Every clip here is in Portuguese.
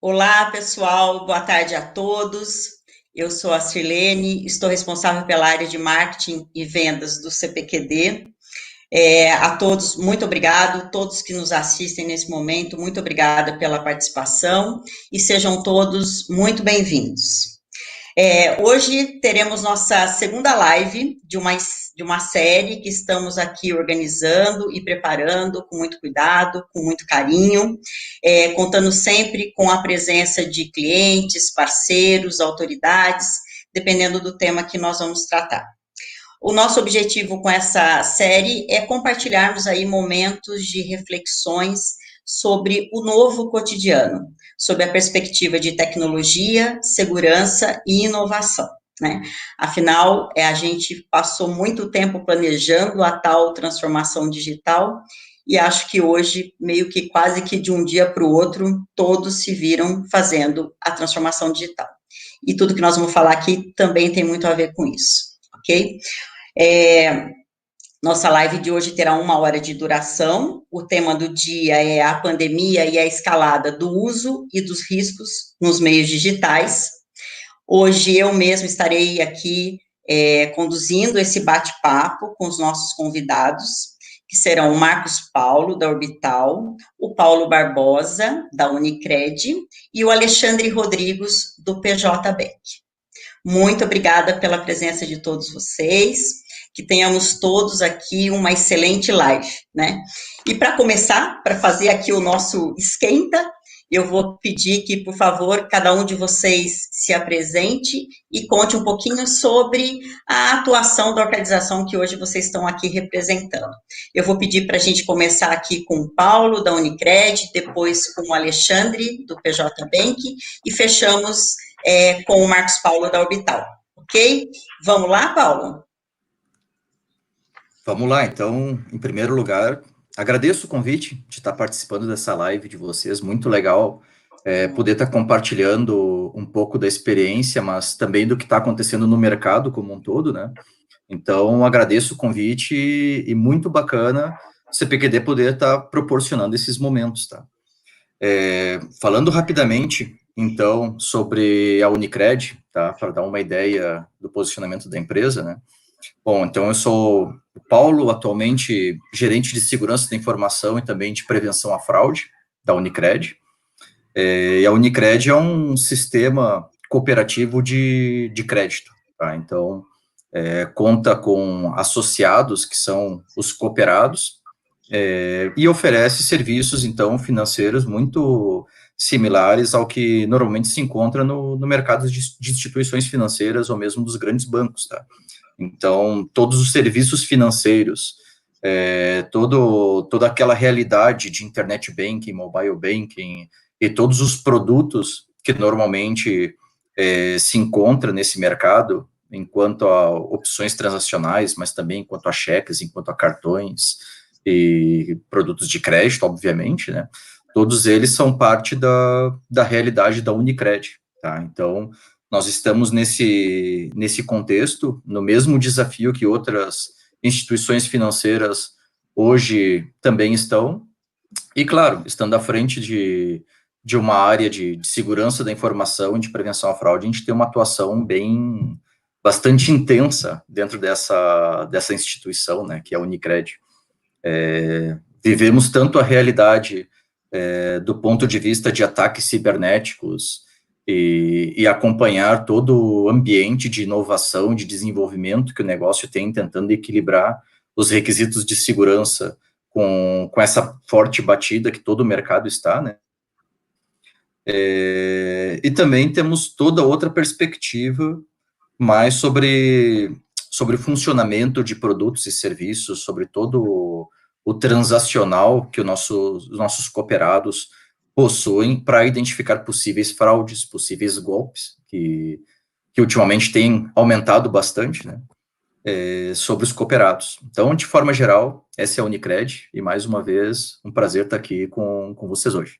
Olá, pessoal, boa tarde a todos. Eu sou a Sirlene, estou responsável pela área de marketing e vendas do CPQD. A todos, muito obrigado, todos que nos assistem nesse momento, muito obrigada pela participação e sejam todos muito bem-vindos. Hoje teremos nossa segunda live de uma série que estamos aqui organizando e preparando com muito cuidado, com muito carinho, contando sempre com a presença de clientes, parceiros, autoridades, dependendo do tema que nós vamos tratar. O nosso objetivo com essa série é compartilharmos aí momentos de reflexões sobre o novo cotidiano, sob a perspectiva de tecnologia, segurança e inovação, né? Afinal, a gente passou muito tempo planejando a tal transformação digital e acho que hoje, meio que quase que de um dia para o outro, todos se viram fazendo a transformação digital. E tudo que nós vamos falar aqui também tem muito a ver com isso, ok? Nossa live de hoje terá 1 hora de duração. O tema do dia é a pandemia e a escalada do uso e dos riscos nos meios digitais. Hoje eu mesmo estarei aqui conduzindo esse bate-papo com os nossos convidados, que serão o Marcos Paulo, da Orbital, o Paulo Barbosa, da Unicred, e o Alexandre Rodrigues, do PJ Bank. Muito obrigada pela presença de todos vocês, que tenhamos todos aqui uma excelente live, né? E para começar, para fazer aqui o nosso esquenta, eu vou pedir que, por favor, cada um de vocês se apresente e conte um pouquinho sobre a atuação da organização que hoje vocês estão aqui representando. Eu vou pedir para a gente começar aqui com o Paulo, da Unicred, depois com o Alexandre, do PJ Bank, e fechamos com o Marcos Paulo, da Orbital, ok? Vamos lá, Paulo? Vamos lá, então, em primeiro lugar, agradeço o convite de estar participando dessa live de vocês, muito legal poder estar compartilhando um pouco da experiência, mas também do que está acontecendo no mercado como um todo, né? Então, agradeço o convite e muito bacana o CPQD poder estar proporcionando esses momentos, tá? Falando rapidamente, então, sobre a Unicred, tá? Para dar uma ideia do posicionamento da empresa, né? Bom, então eu sou o Paulo, atualmente gerente de segurança da informação e também de prevenção à fraude da Unicred. E a Unicred é um sistema cooperativo de crédito, tá? Então, conta com associados, que são os cooperados, e oferece serviços, então, financeiros muito similares ao que normalmente se encontra no mercado de instituições financeiras ou mesmo dos grandes bancos, tá? Então, todos os serviços financeiros, toda aquela realidade de internet banking, mobile banking, e todos os produtos que normalmente se encontra nesse mercado, enquanto a opções transacionais, mas também enquanto a cheques, enquanto a cartões e produtos de crédito, obviamente, né? Todos eles são parte da realidade da Unicred, tá? Então, nós estamos nesse contexto, no mesmo desafio que outras instituições financeiras hoje também estão, e, claro, estando à frente de uma área de segurança da informação e de prevenção à fraude, a gente tem uma atuação bastante intensa dentro dessa instituição, né, que é a Unicred. Vivemos tanto a realidade do ponto de vista de ataques cibernéticos e acompanhar todo o ambiente de inovação, de desenvolvimento que o negócio tem, tentando equilibrar os requisitos de segurança com essa forte batida que todo o mercado está, né? E também temos toda outra perspectiva mais sobre o funcionamento de produtos e serviços, sobre todo o transacional que os nossos cooperados possuem para identificar possíveis fraudes, possíveis golpes, que ultimamente têm aumentado bastante, né, sobre os cooperados. Então, de forma geral, essa é a Unicred, e mais uma vez, um prazer estar aqui com vocês hoje.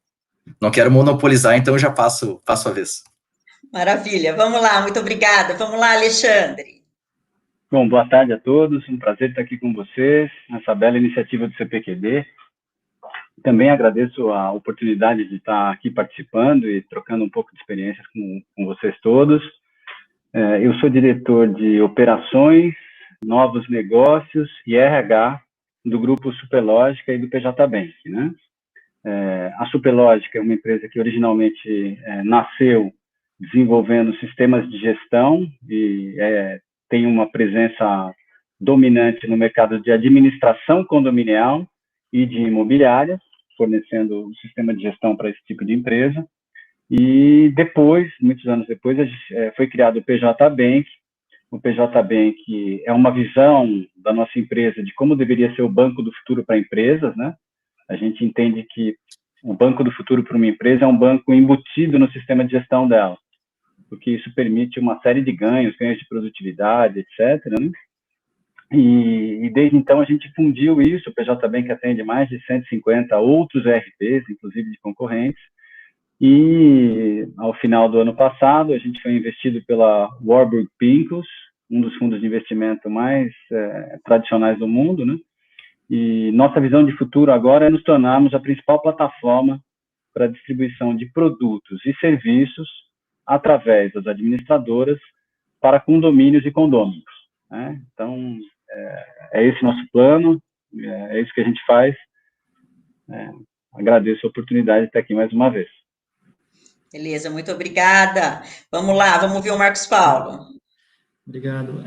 Não quero monopolizar, então já passo a vez. Maravilha, vamos lá, muito obrigada. Vamos lá, Alexandre. Bom, boa tarde a todos, um prazer estar aqui com vocês, nessa bela iniciativa do CPQD. Também agradeço a oportunidade de estar aqui participando e trocando um pouco de experiências com vocês todos. Eu sou diretor de operações, novos negócios e RH do Grupo Superlógica e do PJ Bank, né? A Superlógica é uma empresa que originalmente nasceu desenvolvendo sistemas de gestão e tem uma presença dominante no mercado de administração condominial e de imobiliária, fornecendo o sistema de gestão para esse tipo de empresa. E depois, muitos anos depois, foi criado o PJ Bank. O PJ Bank é uma visão da nossa empresa de como deveria ser o banco do futuro para empresas, né? A gente entende que o banco do futuro para uma empresa é um banco embutido no sistema de gestão dela, porque isso permite uma série de ganhos de produtividade, etc., né? E desde então a gente fundiu isso, o PJ Bank atende mais de 150 outros ERPs, inclusive de concorrentes, e ao final do ano passado a gente foi investido pela Warburg Pincus, um dos fundos de investimento mais tradicionais do mundo, né? E nossa visão de futuro agora é nos tornarmos a principal plataforma para a distribuição de produtos e serviços através das administradoras para condomínios e condôminos, né? Então, é esse nosso plano, é isso que a gente faz. Agradeço a oportunidade de estar aqui mais uma vez. Beleza, muito obrigada. Vamos lá, vamos ver o Marcos Paulo. Obrigado.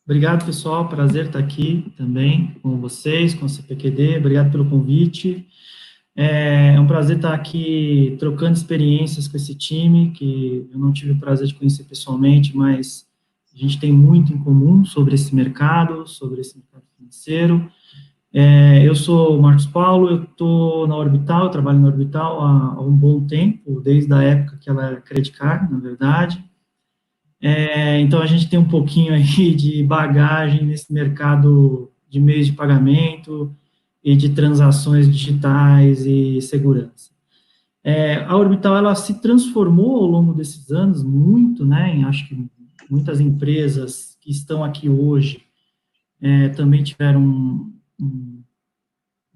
Obrigado, pessoal. Prazer estar aqui também com vocês, com o CPQD. Obrigado pelo convite. É um prazer estar aqui trocando experiências com esse time, que eu não tive o prazer de conhecer pessoalmente, mas a gente tem muito em comum sobre esse mercado financeiro. Eu sou o Marcos Paulo, eu estou na Orbital, eu trabalho na Orbital há um bom tempo, desde a época que ela era Credit Card, na verdade. Então, a gente tem um pouquinho aí de bagagem nesse mercado de meios de pagamento e de transações digitais e segurança. A Orbital, ela se transformou ao longo desses anos muito, né? Acho que muitas empresas que estão aqui hoje também tiveram um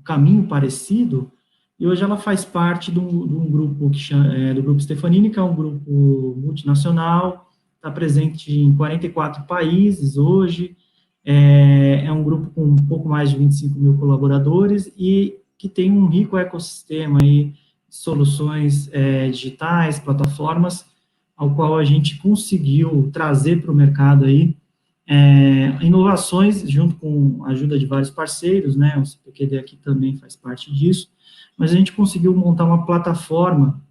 caminho parecido, e hoje ela faz parte de um grupo do Grupo Stefanini, que é um grupo multinacional, está presente em 44 países hoje, é um grupo com um pouco mais de 25 mil colaboradores e que tem um rico ecossistema aí de soluções digitais, plataformas, ao qual a gente conseguiu trazer para o mercado aí inovações, junto com a ajuda de vários parceiros, né, o CPQD aqui também faz parte disso, mas a gente conseguiu montar uma plataforma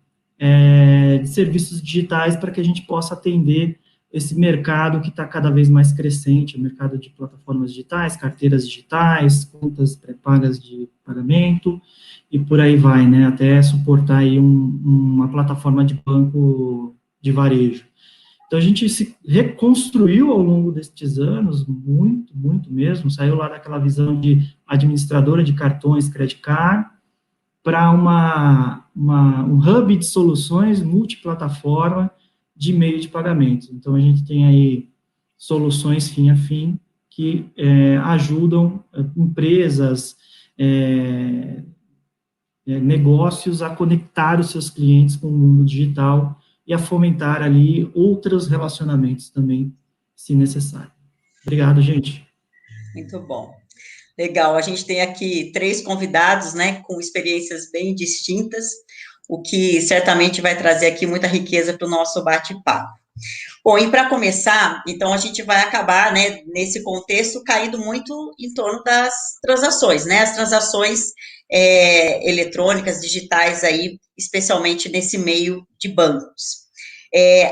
de serviços digitais para que a gente possa atender esse mercado que está cada vez mais crescente, o mercado de plataformas digitais, carteiras digitais, contas pré-pagas de pagamento, e por aí vai, né, até suportar aí uma plataforma de banco de varejo. Então, a gente se reconstruiu ao longo destes anos, muito, muito mesmo, saiu lá daquela visão de administradora de cartões Credit Card, para um hub de soluções multiplataforma de meio de pagamento. Então, a gente tem aí soluções fim a fim que ajudam empresas, negócios a conectar os seus clientes com o mundo digital e a fomentar ali outros relacionamentos também, se necessário. Obrigado, gente. Muito bom. Legal, a gente tem aqui 3 convidados, né, com experiências bem distintas, o que certamente vai trazer aqui muita riqueza para o nosso bate-papo. Bom, e para começar, então a gente vai acabar, né, nesse contexto, caindo muito em torno das transações, né, as transações eletrônicas, digitais aí, especialmente nesse meio de bancos.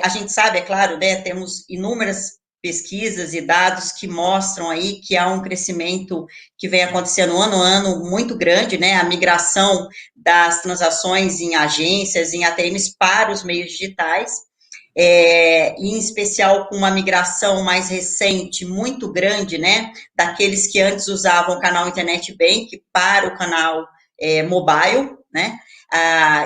A gente sabe, é claro, né, temos inúmeras pesquisas e dados que mostram aí que há um crescimento que vem acontecendo ano a ano muito grande, né, a migração das transações em agências, em ATMs para os meios digitais, em especial com uma migração mais recente, muito grande, né, daqueles que antes usavam o canal Internet Bank para o canal mobile, né,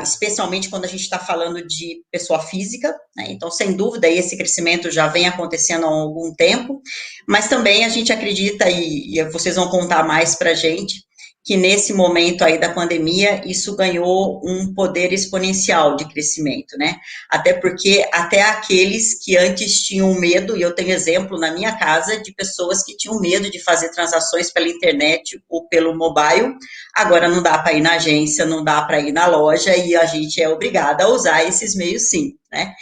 especialmente quando a gente está falando de pessoa física, né? Então, sem dúvida, esse crescimento já vem acontecendo há algum tempo, mas também a gente acredita, e vocês vão contar mais para a gente, que nesse momento aí da pandemia, isso ganhou um poder exponencial de crescimento, né? Até porque até aqueles que antes tinham medo, e eu tenho exemplo na minha casa de pessoas que tinham medo de fazer transações pela internet ou pelo mobile, agora não dá para ir na agência, não dá para ir na loja, e a gente é obrigada a usar esses meios sim, né?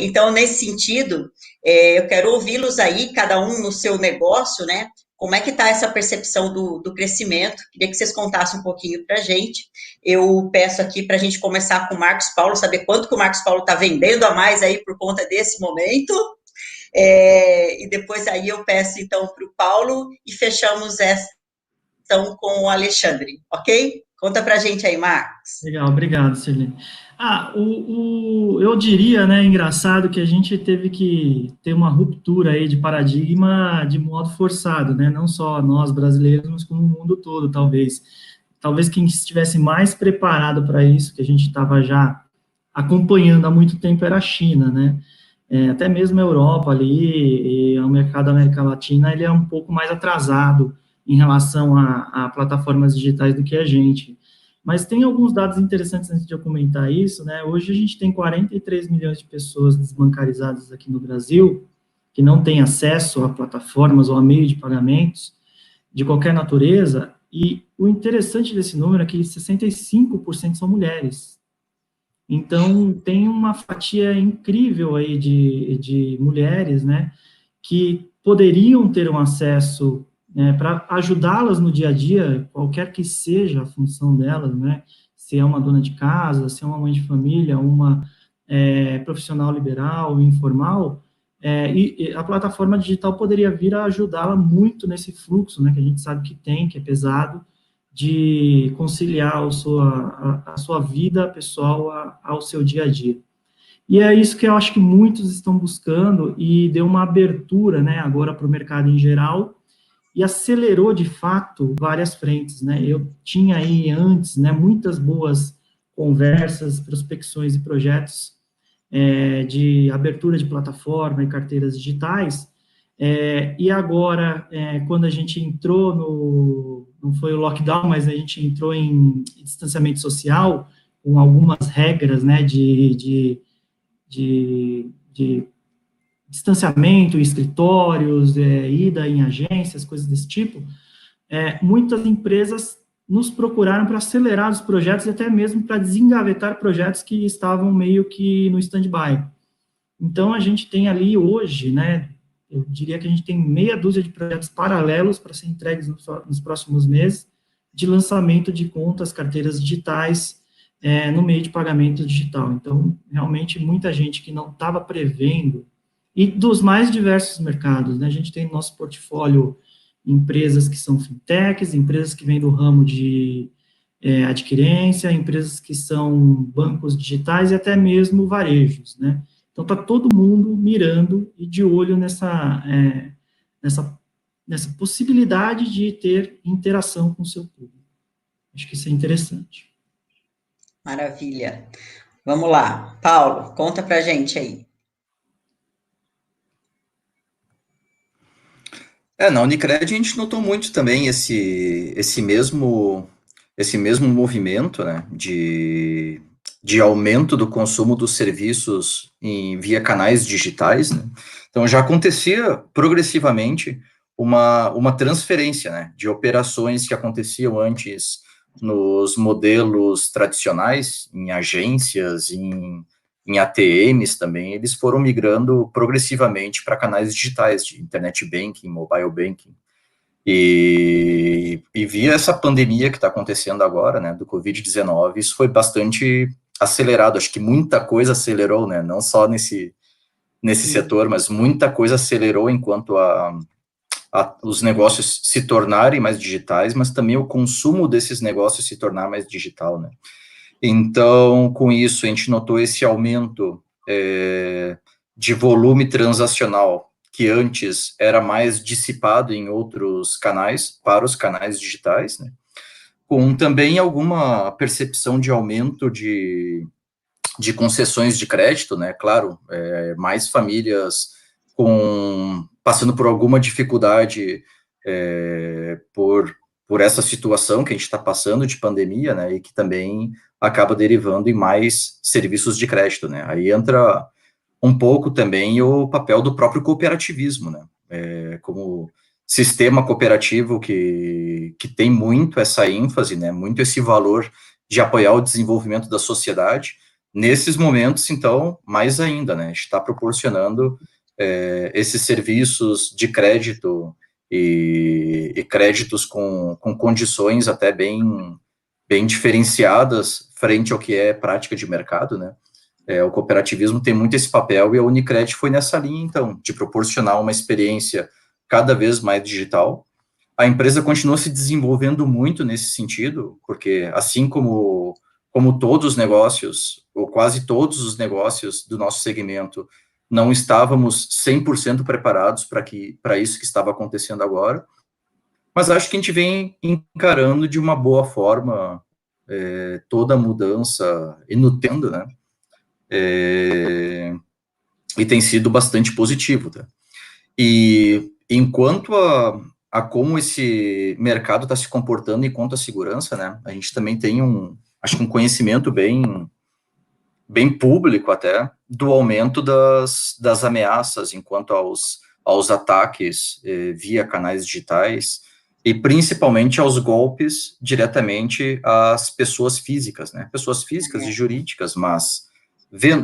Então, nesse sentido, eu quero ouvi-los aí, cada um no seu negócio, né? Como é que está essa percepção do crescimento? Queria que vocês contassem um pouquinho para a gente. Eu peço aqui para a gente começar com o Marcos Paulo, saber quanto que o Marcos Paulo está vendendo a mais aí por conta desse momento. E depois aí eu peço, então, para o Paulo e fechamos essa então com o Alexandre, ok? Conta para a gente aí, Marcos. Legal, obrigado, Sirlene. Eu diria, né, engraçado que a gente teve que ter uma ruptura aí de paradigma de modo forçado, né, não só nós brasileiros, mas como o mundo todo, talvez. Talvez quem estivesse mais preparado para isso, que a gente estava já acompanhando há muito tempo, era a China, né, até mesmo a Europa ali, e o mercado da América Latina, ele é um pouco mais atrasado em relação a plataformas digitais do que a gente. Mas tem alguns dados interessantes antes de eu comentar isso, né? Hoje a gente tem 43 milhões de pessoas desbancarizadas aqui no Brasil, que não têm acesso a plataformas ou a meio de pagamentos de qualquer natureza, e o interessante desse número é que 65% são mulheres. Então, tem uma fatia incrível aí de mulheres, né, que poderiam ter um acesso para ajudá-las no dia a dia, qualquer que seja a função delas, né, se é uma dona de casa, se é uma mãe de família, uma profissional liberal, informal, e a plataforma digital poderia vir a ajudá-la muito nesse fluxo, né, que a gente sabe que é pesado, de conciliar a sua vida pessoal ao seu dia a dia. E é isso que eu acho que muitos estão buscando, e deu uma abertura, né, agora para o mercado em geral, e acelerou, de fato, várias frentes, né? Eu tinha aí antes, né, muitas boas conversas, prospecções e projetos de abertura de plataforma e carteiras digitais, e agora, quando a gente entrou não foi o lockdown, mas a gente entrou em distanciamento social, com algumas regras, né, de distanciamento, escritórios, ida em agências, coisas desse tipo, muitas empresas nos procuraram para acelerar os projetos e até mesmo para desengavetar projetos que estavam meio que no stand-by. Então, a gente tem ali hoje, né, eu diria que a gente tem meia dúzia de projetos paralelos para ser entregues nos próximos meses, de lançamento de contas, carteiras digitais, no meio de pagamento digital. Então, realmente, muita gente que não estava prevendo, e dos mais diversos mercados, né, a gente tem no nosso portfólio empresas que são fintechs, empresas que vêm do ramo de adquirência, empresas que são bancos digitais e até mesmo varejos, né? Então, está todo mundo mirando e de olho nessa possibilidade de ter interação com o seu público. Acho que isso é interessante. Maravilha. Vamos lá. Paulo, conta pra gente aí. Na Unicred a gente notou muito também esse mesmo movimento, né, de aumento do consumo dos serviços via canais digitais, né? Então já acontecia progressivamente uma transferência, né, de operações que aconteciam antes nos modelos tradicionais, em agências, em ATMs também, eles foram migrando progressivamente para canais digitais, de internet banking, mobile banking. E via essa pandemia que está acontecendo agora, né, do Covid-19, isso foi bastante acelerado. Acho que muita coisa acelerou, né, não só nesse setor, mas muita coisa acelerou enquanto os negócios se tornarem mais digitais, mas também o consumo desses negócios se tornar mais digital, né. Então, com isso, a gente notou esse aumento de volume transacional, que antes era mais dissipado em outros canais, para os canais digitais, né? Com também alguma percepção de aumento de concessões de crédito, né? Claro, mais famílias passando por alguma dificuldade por essa situação que a gente está passando de pandemia, né? E que também acaba derivando em mais serviços de crédito, né? Aí entra um pouco também o papel do próprio cooperativismo, né? Como sistema cooperativo que tem muito essa ênfase, né? Muito esse valor de apoiar o desenvolvimento da sociedade. Nesses momentos, então, mais ainda, né? A gente está proporcionando esses serviços de crédito e créditos com condições até bem diferenciadas frente ao que é prática de mercado, né? O cooperativismo tem muito esse papel e a Unicred foi nessa linha, então, de proporcionar uma experiência cada vez mais digital. A empresa continua se desenvolvendo muito nesse sentido, porque assim como todos os negócios, ou quase todos os negócios do nosso segmento, não estávamos 100% preparados para isso que estava acontecendo agora, mas acho que a gente vem encarando de uma boa forma toda a mudança e nutendo, né? E tem sido bastante positivo, tá? E enquanto a como esse mercado está se comportando enquanto a segurança, né? A gente também tem acho que um conhecimento bem público até do aumento das ameaças enquanto aos ataques via canais digitais e principalmente aos golpes diretamente às pessoas físicas, né? Pessoas físicas e jurídicas, mas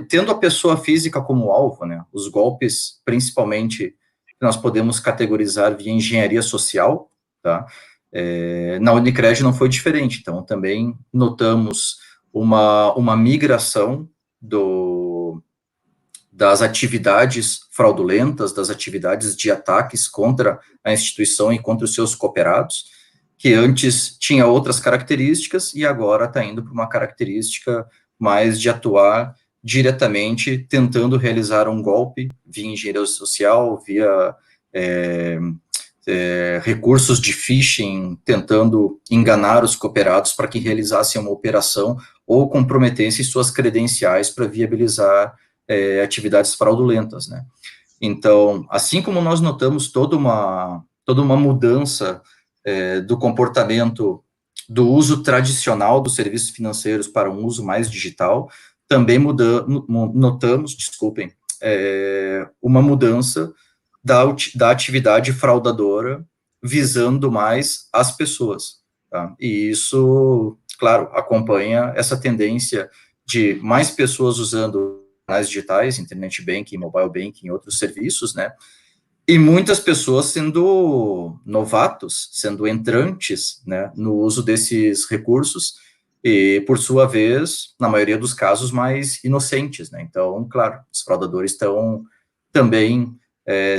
tendo a pessoa física como alvo, né? Os golpes, principalmente, nós podemos categorizar via engenharia social, tá? Na Unicred não foi diferente, então também notamos uma migração das atividades fraudulentas, das atividades de ataques contra a instituição e contra os seus cooperados, que antes tinha outras características e agora está indo para uma característica mais de atuar diretamente tentando realizar um golpe via engenharia social, via recursos de phishing, tentando enganar os cooperados para que realizassem uma operação ou comprometessem suas credenciais para viabilizar atividades fraudulentas, né? Então, assim como nós notamos toda uma mudança do comportamento do uso tradicional dos serviços financeiros para um uso mais digital, também notamos, uma mudança da atividade fraudadora visando mais as pessoas. Tá? E isso, claro, acompanha essa tendência de mais pessoas usando canais digitais, internet banking, mobile banking e outros serviços, né? E muitas pessoas sendo novatos, sendo entrantes, né, no uso desses recursos, e, por sua vez, na maioria dos casos, mais inocentes, né? Então, claro, os fraudadores estão também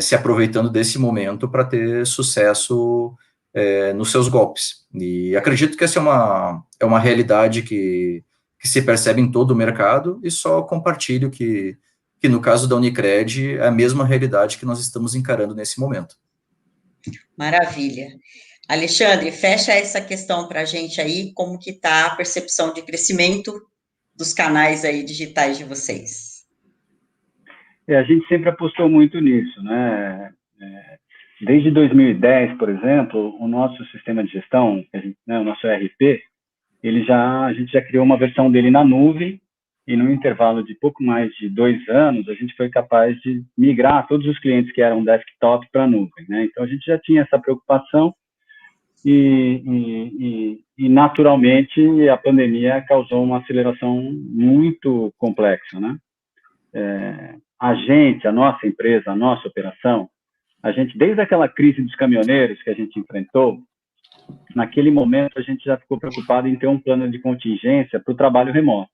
se aproveitando desse momento para ter sucesso nos seus golpes. E acredito que essa é uma realidade que se percebe em todo o mercado, e só compartilho que no caso da Unicred é a mesma realidade que nós estamos encarando nesse momento. Maravilha. Alexandre, fecha essa questão para a gente aí, como que está a percepção de crescimento dos canais aí digitais de vocês? A gente sempre apostou muito nisso, né? Desde 2010, por exemplo, o nosso sistema de gestão, né, o nosso ERP, a gente já criou uma versão dele na nuvem, e no intervalo de pouco mais de 2 anos, a gente foi capaz de migrar todos os clientes que eram desktop para a nuvem, né? Então, a gente já tinha essa preocupação e naturalmente, a pandemia causou uma aceleração muito complexa, né? A nossa empresa, a nossa operação, desde aquela crise dos caminhoneiros que a gente enfrentou, naquele momento a gente já ficou preocupado em ter um plano de contingência para o trabalho remoto.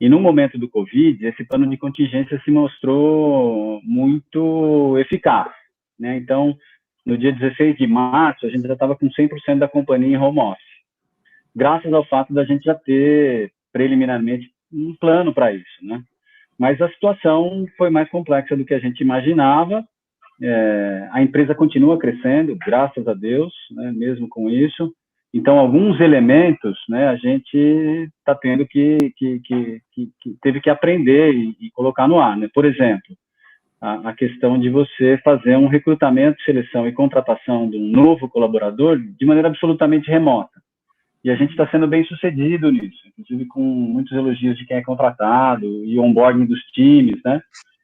E no momento do Covid, esse plano de contingência se mostrou muito eficaz, né? Então, no dia 16 de março, a gente já estava com 100% da companhia em home office, graças ao fato da gente já ter preliminarmente um plano para isso, né? Mas a situação foi mais complexa do que a gente imaginava. A empresa continua crescendo, graças a Deus, né, mesmo com isso. Então, alguns elementos, né, a gente está tendo teve que aprender e colocar no ar, né? Por exemplo, a questão de você fazer um recrutamento, seleção e contratação de um novo colaborador de maneira absolutamente remota. E a gente está sendo bem sucedido nisso, inclusive com muitos elogios de quem é contratado e onboarding dos times, né?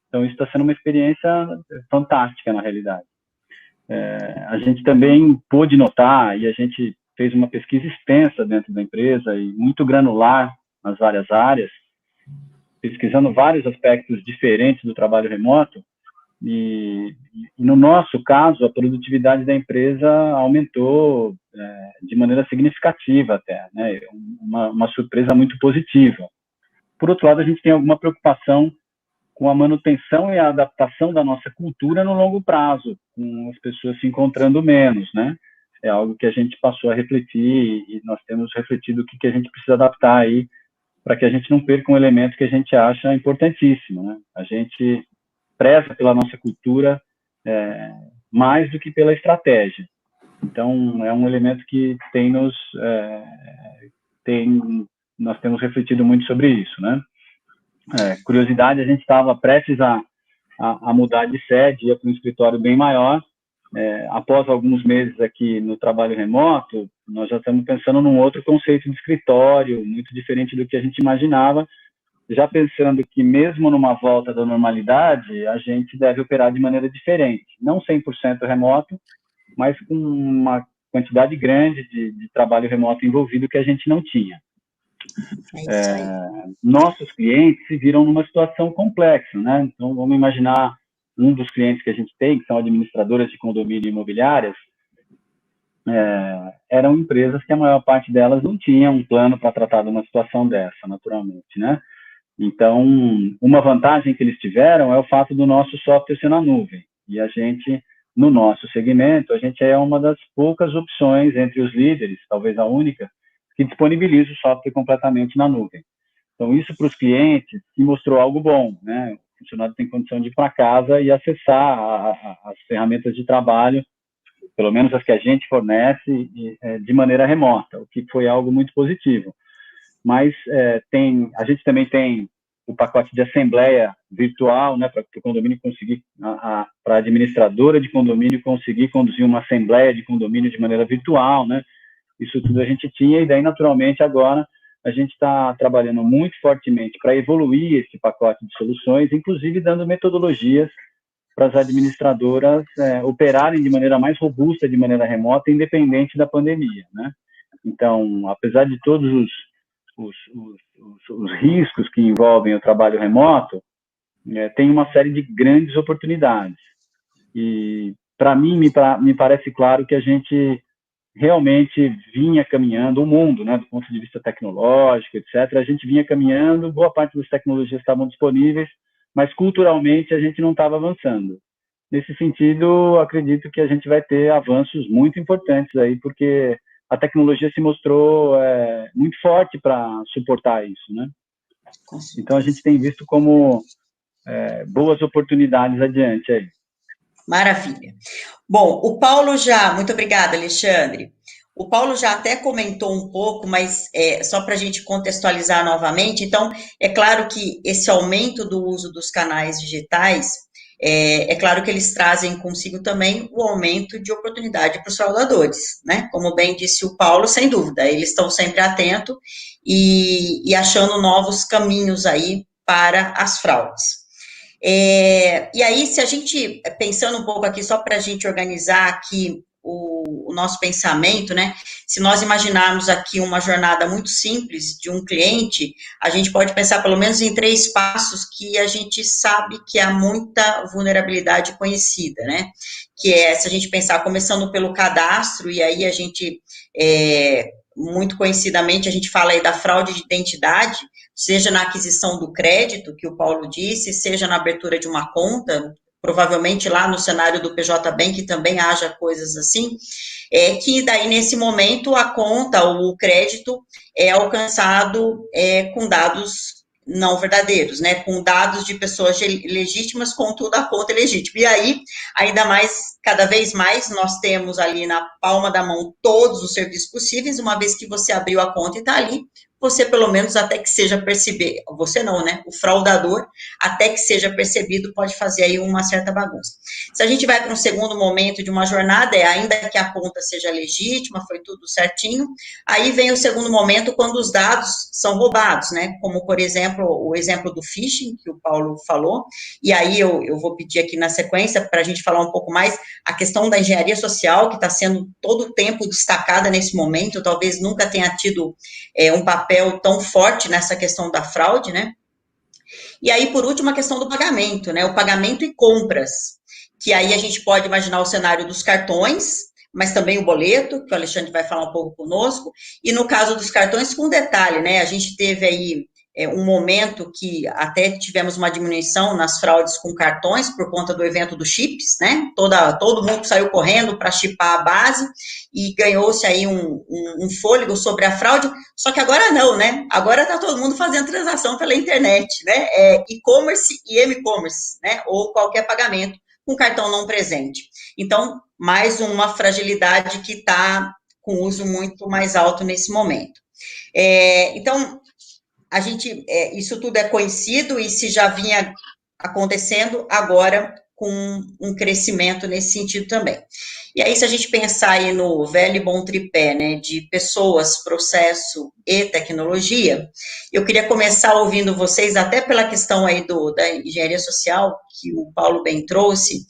Então, isso está sendo uma experiência fantástica, na realidade. A gente também pôde notar, e a gente fez uma pesquisa extensa dentro da empresa e muito granular nas várias áreas, pesquisando vários aspectos diferentes do trabalho remoto, e no nosso caso, a produtividade da empresa aumentou de maneira significativa até, né? Uma surpresa muito positiva. Por outro lado, a gente tem alguma preocupação com a manutenção e a adaptação da nossa cultura no longo prazo, com as pessoas se encontrando menos, né? É algo que a gente passou a refletir e nós temos refletido o que a gente precisa adaptar aí para que a gente não perca um elemento que a gente acha importantíssimo, né? A gente preza pela nossa cultura mais do que pela estratégia. Então, é um elemento que nós temos refletido muito sobre isso, né? Curiosidade, a gente estava prestes a mudar de sede, ia para um escritório bem maior. Após alguns meses aqui no trabalho remoto, nós já estamos pensando num outro conceito de escritório, muito diferente do que a gente imaginava, já pensando que mesmo numa volta da normalidade, a gente deve operar de maneira diferente, não 100% remoto, mas com uma quantidade grande de trabalho remoto envolvido que a gente não tinha. Nossos clientes se viram numa situação complexa, né? Então, vamos imaginar um dos clientes que a gente tem, que são administradoras de condomínio imobiliárias, eram empresas que a maior parte delas não tinha um plano para tratar de uma situação dessa, naturalmente, né? Então, uma vantagem que eles tiveram é o fato do nosso software ser na nuvem. E a gente, no nosso segmento, a gente é uma das poucas opções entre os líderes, talvez a única, que disponibiliza o software completamente na nuvem. Então, isso para os clientes se mostrou algo bom, né? O funcionário tem condição de ir para casa e acessar as ferramentas de trabalho, pelo menos as que a gente fornece, de maneira remota, o que foi algo muito positivo. Mas a gente também tem o pacote de assembleia virtual, né, para o condomínio conseguir, para a administradora de condomínio conseguir conduzir uma assembleia de condomínio de maneira virtual, né? Isso tudo a gente tinha, e daí, naturalmente, agora a gente está trabalhando muito fortemente para evoluir esse pacote de soluções, inclusive dando metodologias para as administradoras operarem de maneira mais robusta, de maneira remota, independente da pandemia, né? Então, apesar de todos os riscos que envolvem o trabalho remoto, tem uma série de grandes oportunidades. E, para mim, me parece claro que a gente realmente vinha caminhando, o mundo, né, do ponto de vista tecnológico, etc., a gente vinha caminhando, boa parte das tecnologias estavam disponíveis, mas culturalmente a gente não estava avançando. Nesse sentido, acredito que a gente vai ter avanços muito importantes aí, porque a tecnologia se mostrou muito forte para suportar isso, né? Então, a gente tem visto como boas oportunidades adiante aí. Maravilha. Bom, o Paulo muito obrigada, Alexandre. O Paulo já até comentou um pouco, mas só para a gente contextualizar novamente, então, é claro que esse aumento do uso dos canais digitais, é claro que eles trazem consigo também o aumento de oportunidade para os fraudadores, né? Como bem disse o Paulo, sem dúvida, eles estão sempre atentos e achando novos caminhos aí para as fraudes. E aí, se a gente, pensando um pouco aqui, só para a gente organizar aqui o nosso pensamento, né? Se nós imaginarmos aqui uma jornada muito simples de um cliente, a gente pode pensar pelo menos em 3 passos que a gente sabe que há muita vulnerabilidade conhecida, né? Que se a gente pensar, começando pelo cadastro, e aí a gente, muito conhecidamente, a gente fala aí da fraude de identidade, seja na aquisição do crédito, que o Paulo disse, seja na abertura de uma conta, provavelmente lá no cenário do PJ Bank também haja coisas assim, que daí nesse momento a conta, o crédito é alcançado com dados não verdadeiros, né, com dados de pessoas legítimas, contudo a conta é legítima, e aí, ainda mais, cada vez mais, nós temos ali na palma da mão todos os serviços possíveis, uma vez que você abriu a conta e está ali, você pelo menos até que seja percebido, você não, né, o fraudador, até que seja percebido, pode fazer aí uma certa bagunça. Se a gente vai para um segundo momento de uma jornada, ainda que a conta seja legítima, foi tudo certinho, aí vem o segundo momento quando os dados são roubados, né, como por exemplo, o exemplo do phishing, que o Paulo falou, e aí eu vou pedir aqui na sequência, para a gente falar um pouco mais, a questão da engenharia social, que está sendo todo o tempo destacada nesse momento, talvez nunca tenha tido um papel tão forte nessa questão da fraude, né? E aí, por último, a questão do pagamento, né? O pagamento e compras, que aí a gente pode imaginar o cenário dos cartões, mas também o boleto, que o Alexandre vai falar um pouco conosco, e no caso dos cartões, com detalhe, né? A gente teve aí um momento que até tivemos uma diminuição nas fraudes com cartões por conta do evento dos chips, né? Todo mundo saiu correndo para chipar a base e ganhou-se aí um fôlego sobre a fraude, só que agora não, né? Agora está todo mundo fazendo transação pela internet, né? E-commerce e m-commerce, né? Ou qualquer pagamento com cartão não presente. Então, mais uma fragilidade que está com uso muito mais alto nesse momento. Então, a gente, isso tudo é conhecido e se já vinha acontecendo, agora com um crescimento nesse sentido também. E aí, se a gente pensar aí no velho e bom tripé, né, de pessoas, processo e tecnologia, eu queria começar ouvindo vocês, até pela questão aí da engenharia social, que o Paulo bem trouxe,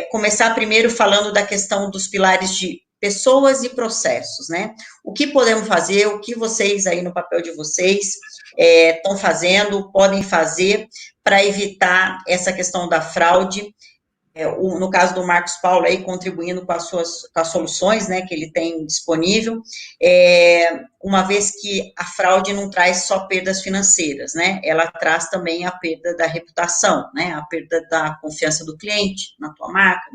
começar primeiro falando da questão dos pilares de pessoas e processos, né? O que podemos fazer, o que vocês aí no papel de vocês estão fazendo, podem fazer para evitar essa questão da fraude, no caso do Marcos Paulo aí, contribuindo com as soluções, né, que ele tem disponível, uma vez que a fraude não traz só perdas financeiras, né, ela traz também a perda da reputação, né, a perda da confiança do cliente na tua marca,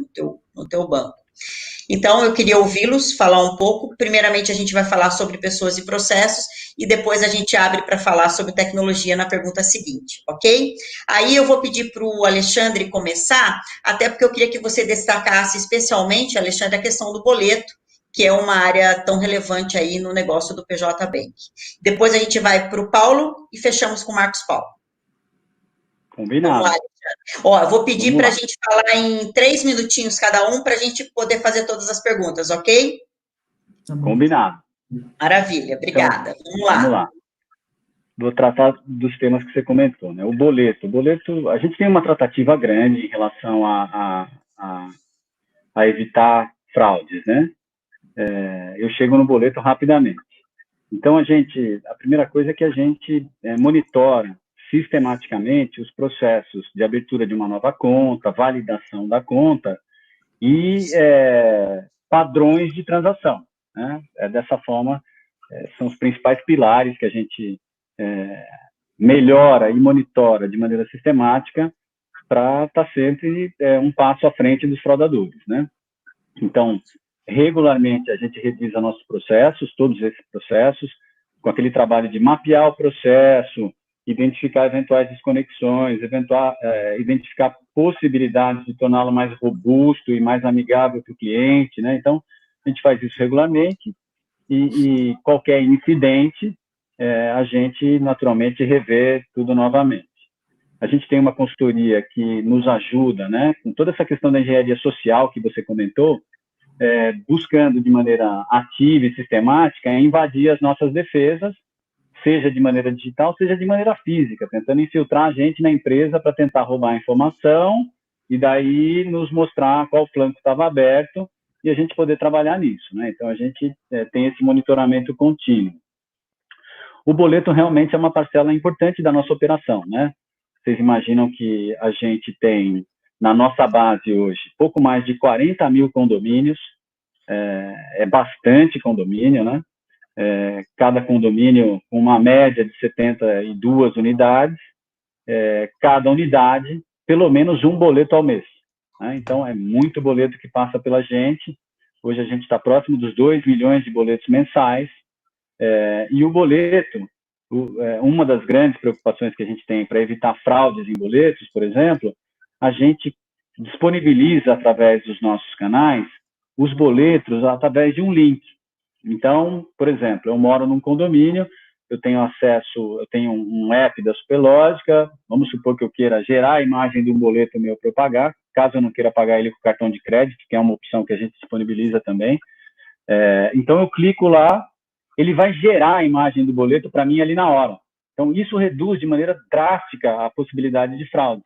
no teu banco. Então, eu queria ouvi-los falar um pouco. Primeiramente, a gente vai falar sobre pessoas e processos, e depois a gente abre para falar sobre tecnologia na pergunta seguinte, ok? Aí eu vou pedir para o Alexandre começar, até porque eu queria que você destacasse especialmente, Alexandre, a questão do boleto, que é uma área tão relevante aí no negócio do PJ Bank. Depois a gente vai para o Paulo e fechamos com o Marcos Paulo. Combinado. Eu vou pedir para a gente falar em 3 minutinhos cada um, para a gente poder fazer todas as perguntas, ok? Combinado. Maravilha, obrigada. Então, vamos lá. vou tratar dos temas que você comentou, né? O boleto, a gente tem uma tratativa grande em relação a evitar fraudes, né? Eu chego no boleto rapidamente. Então, a primeira coisa é que a gente monitora sistematicamente os processos de abertura de uma nova conta, validação da conta e padrões de transação, né? Dessa forma, são os principais pilares que a gente melhora e monitora de maneira sistemática para estar sempre um passo à frente dos fraudadores, né? Então, regularmente a gente revisa nossos processos, todos esses processos, com aquele trabalho de mapear o processo, identificar eventuais desconexões, identificar possibilidades de torná-lo mais robusto e mais amigável para o cliente, né? Então, a gente faz isso regularmente e qualquer incidente, a gente naturalmente revê tudo novamente. A gente tem uma consultoria que nos ajuda, né, com toda essa questão da engenharia social que você comentou, buscando de maneira ativa e sistemática invadir as nossas defesas, seja de maneira digital, seja de maneira física, tentando infiltrar a gente na empresa para tentar roubar a informação e daí nos mostrar qual flanco estava aberto e a gente poder trabalhar nisso, né? Então, a gente tem esse monitoramento contínuo. O boleto realmente é uma parcela importante da nossa operação, né? Vocês imaginam que a gente tem, na nossa base hoje, pouco mais de 40 mil condomínios, é bastante condomínio, né? Cada condomínio com uma média de 72 unidades, cada unidade, pelo menos um boleto ao mês, né? Então, é muito boleto que passa pela gente. Hoje a gente está próximo dos 2 milhões de boletos mensais, e o boleto, uma das grandes preocupações que a gente tem para evitar fraudes em boletos, por exemplo, a gente disponibiliza através dos nossos canais os boletos através de um link. Então, por exemplo, eu moro num condomínio, eu tenho um app da Superlógica, vamos supor que eu queira gerar a imagem de um boleto meu para eu pagar, caso eu não queira pagar ele com cartão de crédito, que é uma opção que a gente disponibiliza também. Então, eu clico lá, ele vai gerar a imagem do boleto para mim ali na hora. Então, isso reduz de maneira drástica a possibilidade de fraudes.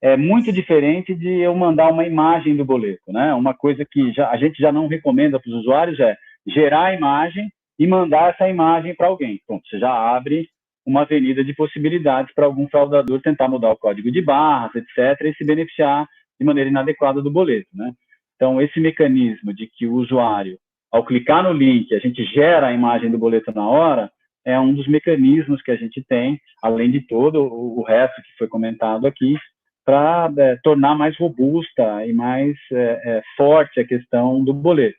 É muito diferente de eu mandar uma imagem do boleto, né? Uma coisa que a gente já não recomenda para os usuários é gerar a imagem e mandar essa imagem para alguém. Pronto, você já abre uma avenida de possibilidades para algum fraudador tentar mudar o código de barras, etc., e se beneficiar de maneira inadequada do boleto, né? Então, esse mecanismo de que o usuário, ao clicar no link, a gente gera a imagem do boleto na hora, é um dos mecanismos que a gente tem, além de todo o resto que foi comentado aqui, para tornar mais robusta e mais forte a questão do boleto.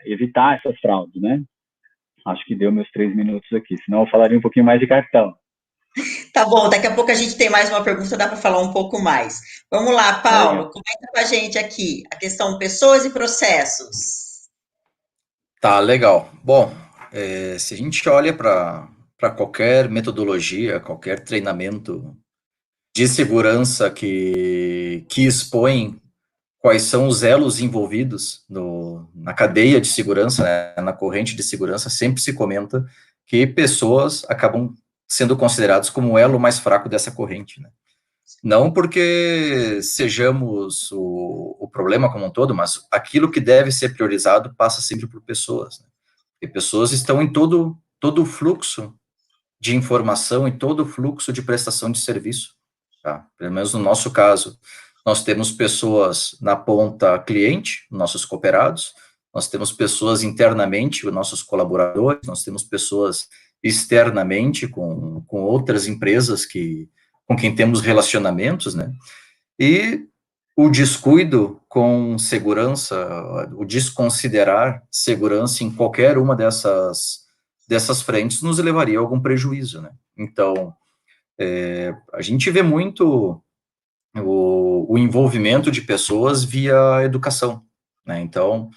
Evitar essas fraudes, né? Acho que deu meus 3 minutos aqui, senão eu falaria um pouquinho mais de cartão. Tá bom, daqui a pouco a gente tem mais uma pergunta, dá para falar um pouco mais. Vamos lá, Paulo, comenta com a gente aqui a questão pessoas e processos. Tá, legal. Bom, se a gente olha para qualquer metodologia, qualquer treinamento de segurança que expõe quais são os elos envolvidos na cadeia de segurança, né, na corrente de segurança, sempre se comenta que pessoas acabam sendo consideradas como o elo mais fraco dessa corrente, né? Não porque sejamos o problema como um todo, mas aquilo que deve ser priorizado passa sempre por pessoas, né? E pessoas estão em todo o fluxo de informação e todo o fluxo de prestação de serviço, tá? Pelo menos no nosso caso, nós temos pessoas na ponta cliente, nossos cooperados, nós temos pessoas internamente, os nossos colaboradores, nós temos pessoas externamente com outras empresas com quem temos relacionamentos, né? E o descuido com segurança, o desconsiderar segurança em qualquer uma dessas frentes nos levaria a algum prejuízo, né? Então, a gente vê muito o envolvimento de pessoas via educação, né? Então,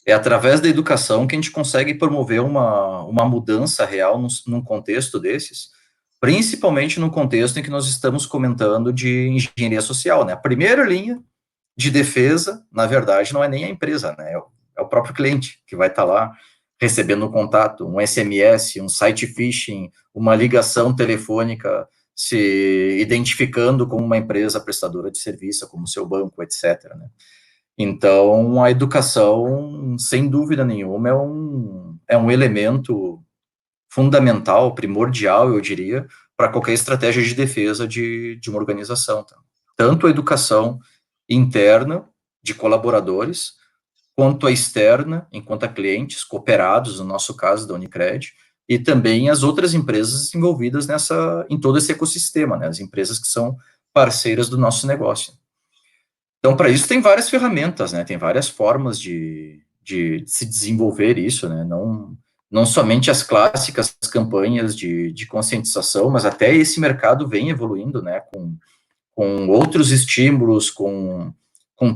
é através da educação que a gente consegue promover uma mudança real num contexto desses, principalmente no contexto em que nós estamos comentando de engenharia social, né? A primeira linha de defesa, na verdade, não é nem a empresa, né? É o próprio cliente que vai estar lá recebendo um contato, um SMS, um site phishing, uma ligação telefônica, se identificando como uma empresa prestadora de serviço, como seu banco, etc., né? Então, a educação, sem dúvida nenhuma, é um elemento fundamental, primordial, eu diria, para qualquer estratégia de defesa de uma organização. Tá? Tanto a educação interna de colaboradores, quanto a externa, enquanto a clientes cooperados, no nosso caso da Unicred, e também as outras empresas envolvidas em todo esse ecossistema, né, as empresas que são parceiras do nosso negócio. Então, para isso tem várias ferramentas, né, tem várias formas de se desenvolver isso, né, não somente as clássicas campanhas de conscientização, mas até esse mercado vem evoluindo, né, com outros estímulos, com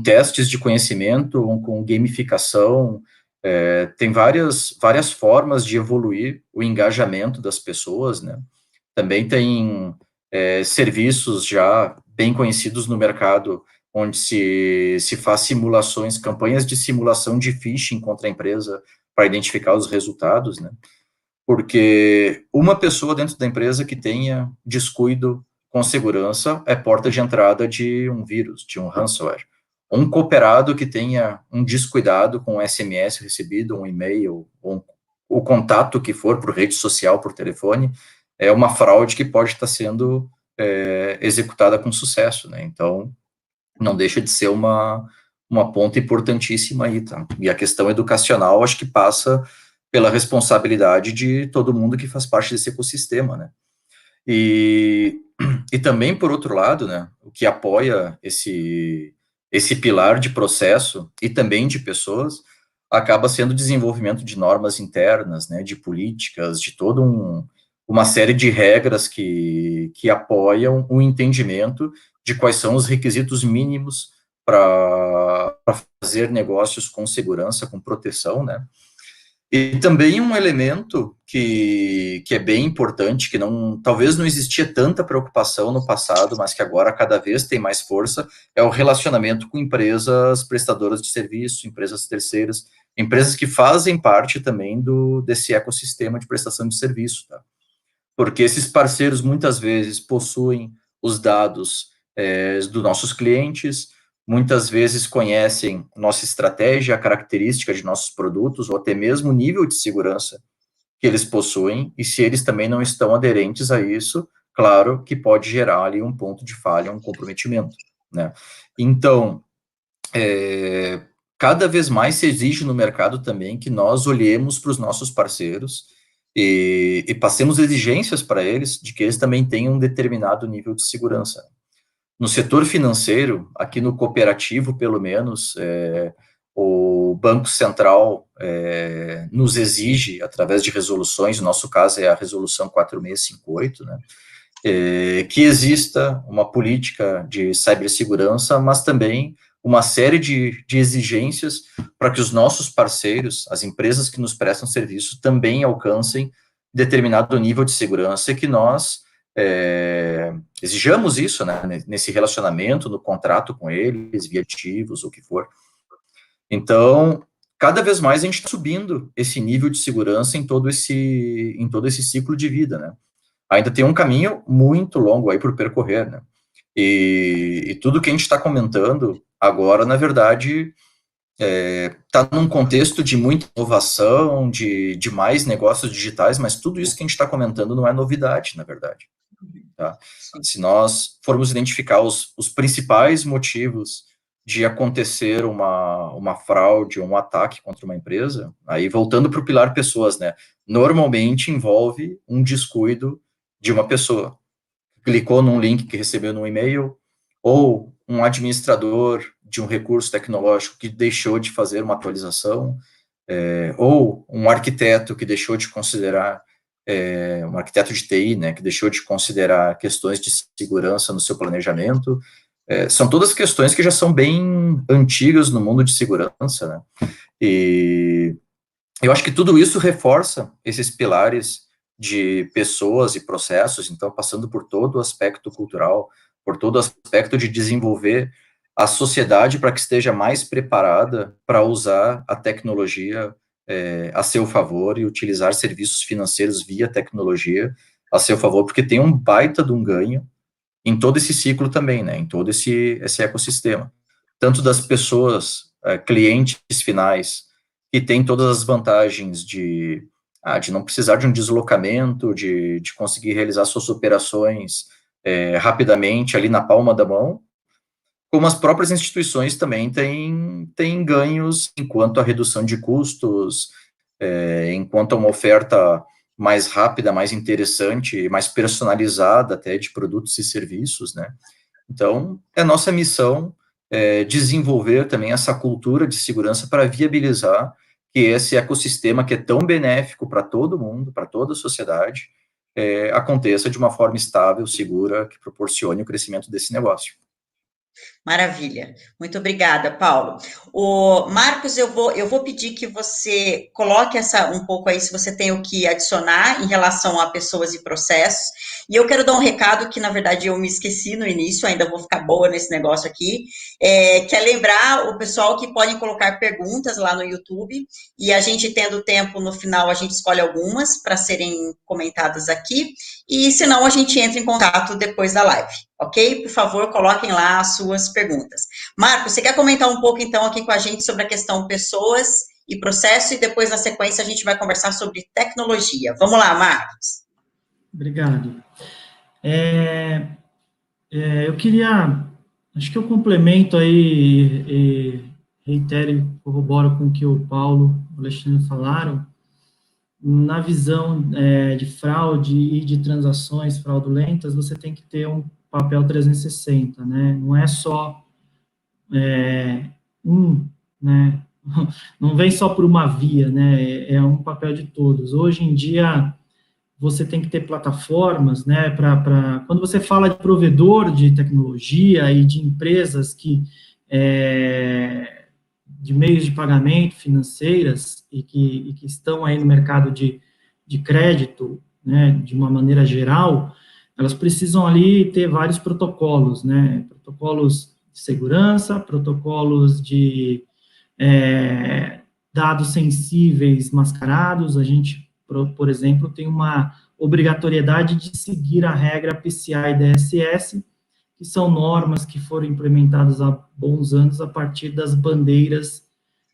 testes de conhecimento, com gamificação, tem várias formas de evoluir o engajamento das pessoas, né? Também tem serviços já bem conhecidos no mercado, onde se faz simulações, campanhas de simulação de phishing contra a empresa para identificar os resultados, né? Porque uma pessoa dentro da empresa que tenha descuido com segurança é porta de entrada de um vírus, de um ransomware. Um cooperado que tenha um descuidado com um SMS recebido, um e-mail, o contato que for por rede social, por telefone, é uma fraude que pode estar sendo executada com sucesso, né? Então, não deixa de ser uma ponta importantíssima aí, tá? E a questão educacional, acho que passa pela responsabilidade de todo mundo que faz parte desse ecossistema, né? E também, por outro lado, né, o que apoia esse pilar de processo e também de pessoas, acaba sendo o desenvolvimento de normas internas, né, de políticas, de toda uma série de regras que apoiam o entendimento de quais são os requisitos mínimos para fazer negócios com segurança, com proteção, né? E também um elemento que é bem importante, que talvez não existia tanta preocupação no passado, mas que agora cada vez tem mais força, é o relacionamento com empresas prestadoras de serviço, empresas terceiras, empresas que fazem parte também desse ecossistema de prestação de serviço, tá? Porque esses parceiros muitas vezes possuem os dados dos nossos clientes, muitas vezes conhecem nossa estratégia, a característica de nossos produtos, ou até mesmo o nível de segurança que eles possuem, e se eles também não estão aderentes a isso, claro que pode gerar ali um ponto de falha, um comprometimento, né? Então, cada vez mais se exige no mercado também que nós olhemos para os nossos parceiros e passemos exigências para eles de que eles também tenham um determinado nível de segurança. No setor financeiro, aqui no cooperativo, pelo menos, o Banco Central nos exige, através de resoluções, no nosso caso é a resolução 4658, né, que exista uma política de cibersegurança, mas também uma série de exigências para que os nossos parceiros, as empresas que nos prestam serviço, também alcancem determinado nível de segurança e que nós exijamos isso, né, nesse relacionamento, no contrato com eles, via ativos, o que for. Então, cada vez mais a gente está subindo esse nível de segurança em todo esse ciclo de vida, né. Ainda tem um caminho muito longo aí por percorrer, né. E tudo que a gente está comentando agora, na verdade, está num contexto de muita inovação, de mais negócios digitais, mas tudo isso que a gente está comentando não é novidade, na verdade. Tá? Se nós formos identificar os principais motivos de acontecer uma fraude ou um ataque contra uma empresa, aí voltando para o pilar pessoas, né? Normalmente envolve um descuido de uma pessoa. Clicou num link que recebeu no e-mail, ou um administrador de um recurso tecnológico que deixou de fazer uma atualização, ou um arquiteto que deixou de considerar, um arquiteto de TI, né, que deixou de considerar questões de segurança no seu planejamento. São todas questões que já são bem antigas no mundo de segurança, né, e eu acho que tudo isso reforça esses pilares de pessoas e processos, então, passando por todo o aspecto cultural, por todo o aspecto de desenvolver a sociedade para que esteja mais preparada para usar a tecnologia a seu favor e utilizar serviços financeiros via tecnologia a seu favor, porque tem um baita de um ganho em todo esse ciclo também, né, em todo esse ecossistema, tanto das pessoas, clientes finais, que têm todas as vantagens de não precisar de um deslocamento, de conseguir realizar suas operações rapidamente ali na palma da mão, como as próprias instituições também têm ganhos enquanto a redução de custos, enquanto a uma oferta mais rápida, mais interessante, mais personalizada até de produtos e serviços, né? Então, é nossa missão desenvolver também essa cultura de segurança para viabilizar que esse ecossistema que é tão benéfico para todo mundo, para toda a sociedade, aconteça de uma forma estável, segura, que proporcione o crescimento desse negócio. Maravilha. Muito obrigada, Paulo. O Marcos, eu vou pedir que você coloque um pouco aí, se você tem o que adicionar em relação a pessoas e processos. E eu quero dar um recado que, na verdade, eu me esqueci no início, ainda vou ficar boa nesse negócio aqui, que é lembrar o pessoal que podem colocar perguntas lá no YouTube, e a gente, tendo tempo, no final, a gente escolhe algumas para serem comentadas aqui, e se não, a gente entra em contato depois da live. Ok? Por favor, coloquem lá as suas perguntas. Marcos, você quer comentar um pouco, então, aqui com a gente sobre a questão pessoas e processo, e depois, na sequência, a gente vai conversar sobre tecnologia. Vamos lá, Marcos. Obrigado. Eu queria, acho que eu complemento aí, reitero e corroboro com o que o Paulo e o Alexandre falaram, na visão de fraude e de transações fraudulentas, você tem que ter um papel 360, né? Não é só né? Não vem só por uma via, né? É um papel de todos. Hoje em dia, você tem que ter plataformas, né? Quando você fala de provedor de tecnologia e de empresas que de meios de pagamento financeiras e que estão aí no mercado de crédito, né? De uma maneira geral, elas precisam ali ter vários protocolos, né? Protocolos de segurança, protocolos de dados sensíveis mascarados. A gente, por exemplo, tem uma obrigatoriedade de seguir a regra PCI DSS, que são normas que foram implementadas há bons anos a partir das bandeiras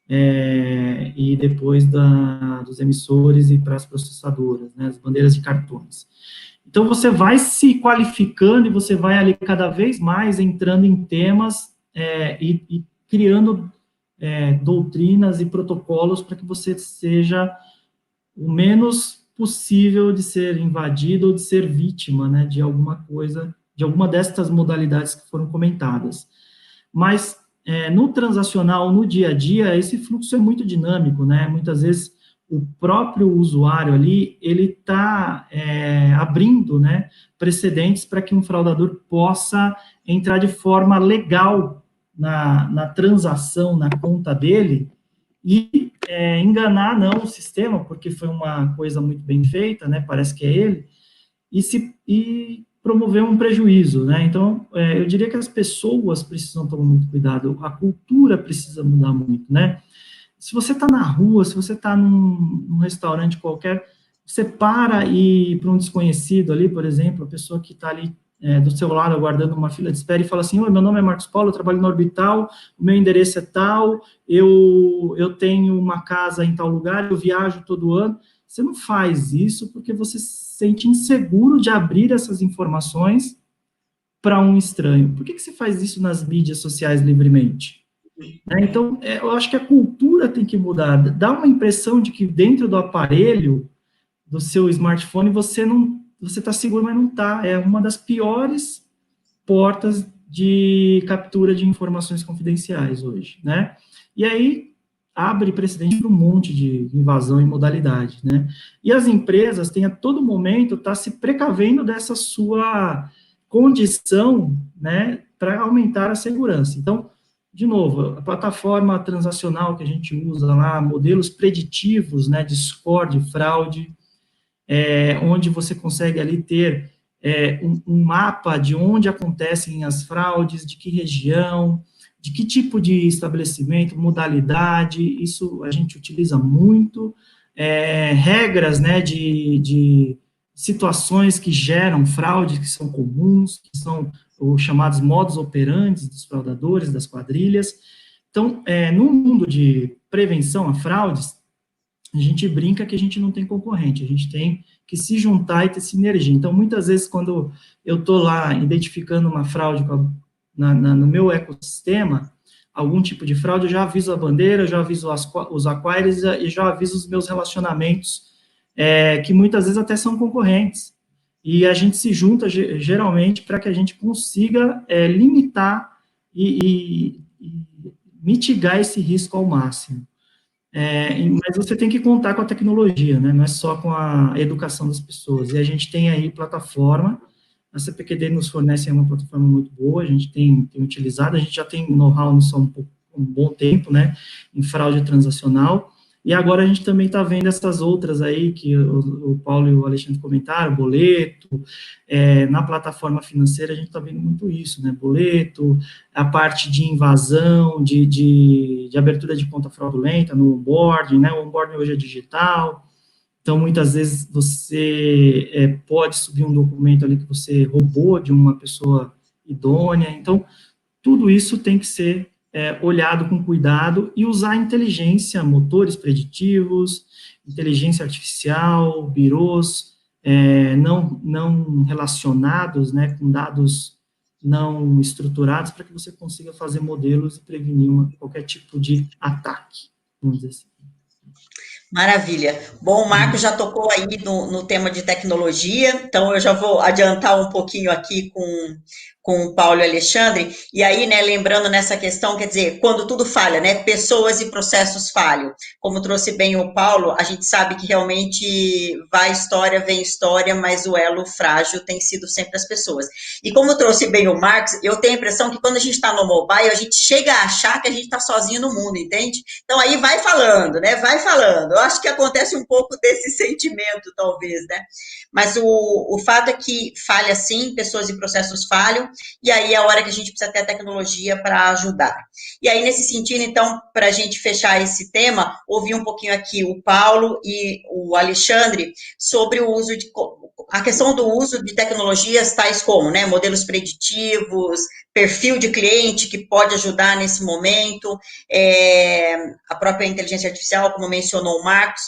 e depois dos emissores e para as processadoras, né? As bandeiras de cartões. Então, você vai se qualificando e você vai ali cada vez mais entrando em temas e criando doutrinas e protocolos para que você seja o menos possível de ser invadido ou de ser vítima, né, de alguma coisa, de alguma destas modalidades que foram comentadas. Mas, no transacional, no dia a dia, esse fluxo é muito dinâmico, né? Muitas vezes o próprio usuário ali, ele está abrindo, né, precedentes para que um fraudador possa entrar de forma legal na transação, na conta dele, e enganar não o sistema, porque foi uma coisa muito bem feita, né, parece que é ele, e promover um prejuízo, né? Então, eu diria que as pessoas precisam tomar muito cuidado, a cultura precisa mudar muito, né? Se você está na rua, se você está num restaurante qualquer, você para e para um desconhecido ali, por exemplo, a pessoa que está ali do seu lado aguardando uma fila de espera e fala assim: oi, meu nome é Marcos Paulo, eu trabalho na Orbital, o meu endereço é tal, eu tenho uma casa em tal lugar, eu viajo todo ano. Você não faz isso porque você se sente inseguro de abrir essas informações para um estranho. Por que você faz isso nas mídias sociais livremente? Então, eu acho que a cultura tem que mudar. Dá uma impressão de que dentro do aparelho do seu smartphone você está seguro, mas não está. É uma das piores portas de captura de informações confidenciais hoje, né? E aí abre precedente para um monte de invasão e modalidade, né? E as empresas têm a todo momento estar se precavendo dessa sua condição, né, para aumentar a segurança. Então, de novo, a plataforma transacional que a gente usa lá, modelos preditivos, né, de score de fraude, onde você consegue ali ter um mapa de onde acontecem as fraudes, de que região, de que tipo de estabelecimento, modalidade, isso a gente utiliza muito, regras, né, de situações que geram fraude, que são comuns, que são os chamados modus operandi dos fraudadores, das quadrilhas. Então, no mundo de prevenção a fraudes, a gente brinca que a gente não tem concorrente, a gente tem que se juntar e ter sinergia. Então, muitas vezes, quando eu estou lá identificando uma fraude no meu ecossistema, algum tipo de fraude, eu já aviso a bandeira, eu já aviso os acquirers e já aviso os meus relacionamentos, que muitas vezes até são concorrentes. E a gente se junta, geralmente, para que a gente consiga limitar e mitigar esse risco ao máximo. Mas você tem que contar com a tecnologia, né? Não é só com a educação das pessoas. E a gente tem aí plataforma, a CPQD nos fornece uma plataforma muito boa, a gente tem utilizado, a gente já tem know-how nisso há um bom tempo, né? Em fraude transacional. E agora a gente também está vendo essas outras aí, que o Paulo e o Alexandre comentaram, boleto, na plataforma financeira a gente está vendo muito isso, né, boleto, a parte de invasão, de abertura de conta fraudulenta no onboarding, né, o onboarding hoje é digital, então muitas vezes você pode subir um documento ali que você roubou de uma pessoa idônea, então tudo isso tem que ser olhado com cuidado e usar inteligência, motores preditivos, inteligência artificial, birôs não relacionados, né, com dados não estruturados, para que você consiga fazer modelos e prevenir qualquer tipo de ataque, vamos dizer assim. Maravilha. Bom, o Marco já tocou aí no tema de tecnologia, então eu já vou adiantar um pouquinho aqui com o Paulo e o Alexandre, e aí, né, lembrando nessa questão, quer dizer, quando tudo falha, né, pessoas e processos falham, como trouxe bem o Paulo, a gente sabe que realmente vai história, vem história, mas o elo frágil tem sido sempre as pessoas. E como trouxe bem o Marcos, eu tenho a impressão que quando a gente está no mobile, a gente chega a achar que a gente está sozinho no mundo, entende? Então aí vai falando, né, vai falando. Eu acho que acontece um pouco desse sentimento, talvez, né, mas o fato é que falha sim, pessoas e processos falham, e aí é a hora que a gente precisa ter a tecnologia para ajudar. E aí, nesse sentido, então, para a gente fechar esse tema, ouvi um pouquinho aqui o Paulo e o Alexandre sobre o uso a questão do uso de tecnologias tais como, né, modelos preditivos, perfil de cliente que pode ajudar nesse momento, a própria inteligência artificial, como mencionou o Marcos.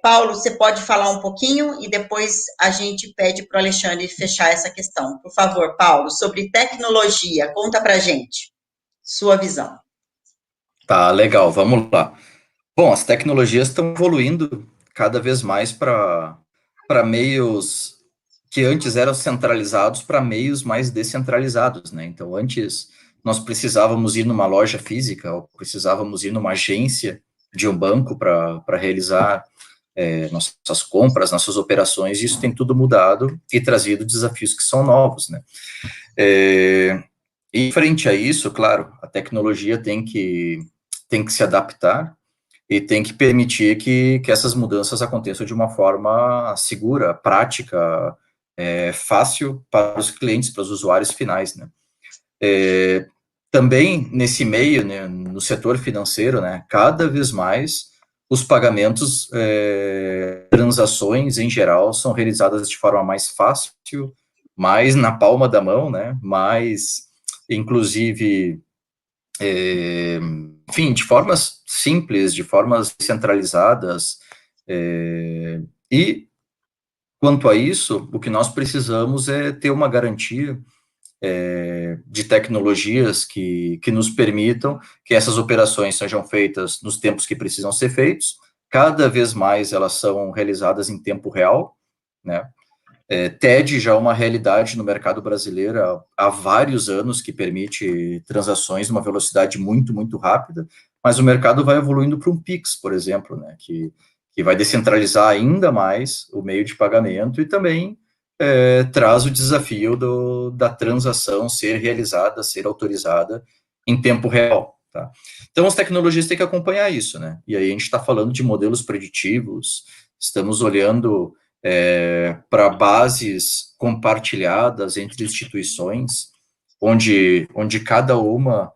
Paulo, você pode falar um pouquinho e depois a gente pede para o Alexandre fechar essa questão. Por favor, Paulo, sobre tecnologia, conta para a gente, sua visão. Tá, legal, vamos lá. Bom, as tecnologias estão evoluindo cada vez mais para meios que antes eram centralizados para meios mais descentralizados, né? Então, antes nós precisávamos ir numa loja física ou precisávamos ir numa agência de um banco para realizar nossas compras, nossas operações, e isso tem tudo mudado e trazido desafios que são novos, né? E frente a isso, claro, a tecnologia tem que se adaptar e tem que permitir que essas mudanças aconteçam de uma forma segura, prática, fácil para os clientes, para os usuários finais, né? Também nesse meio, né, no setor financeiro, né, cada vez mais os pagamentos, transações em geral, são realizadas de forma mais fácil, mais na palma da mão, né, mais, inclusive, enfim, de formas simples, de formas centralizadas, e quanto a isso, o que nós precisamos é ter uma garantia de tecnologias que nos permitam que essas operações sejam feitas nos tempos que precisam ser feitos, cada vez mais elas são realizadas em tempo real, né? TED já é uma realidade no mercado brasileiro há vários anos, que permite transações numa velocidade muito, muito rápida, mas o mercado vai evoluindo para um Pix, por exemplo, né, que vai descentralizar ainda mais o meio de pagamento e também traz o desafio da transação ser realizada, ser autorizada em tempo real, tá? Então, as tecnologias têm que acompanhar isso, né? E aí a gente está falando de modelos preditivos, estamos olhando para bases compartilhadas entre instituições, onde cada uma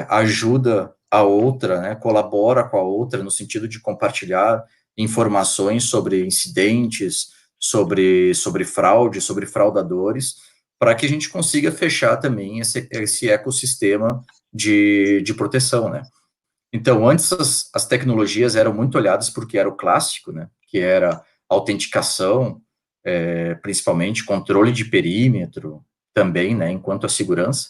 ajuda a outra, né, colabora com a outra no sentido de compartilhar informações sobre incidentes, sobre fraude, sobre fraudadores, para que a gente consiga fechar também esse ecossistema de proteção, né. Então, antes as tecnologias eram muito olhadas porque era o clássico, né, que era autenticação, principalmente controle de perímetro também, né, enquanto a segurança,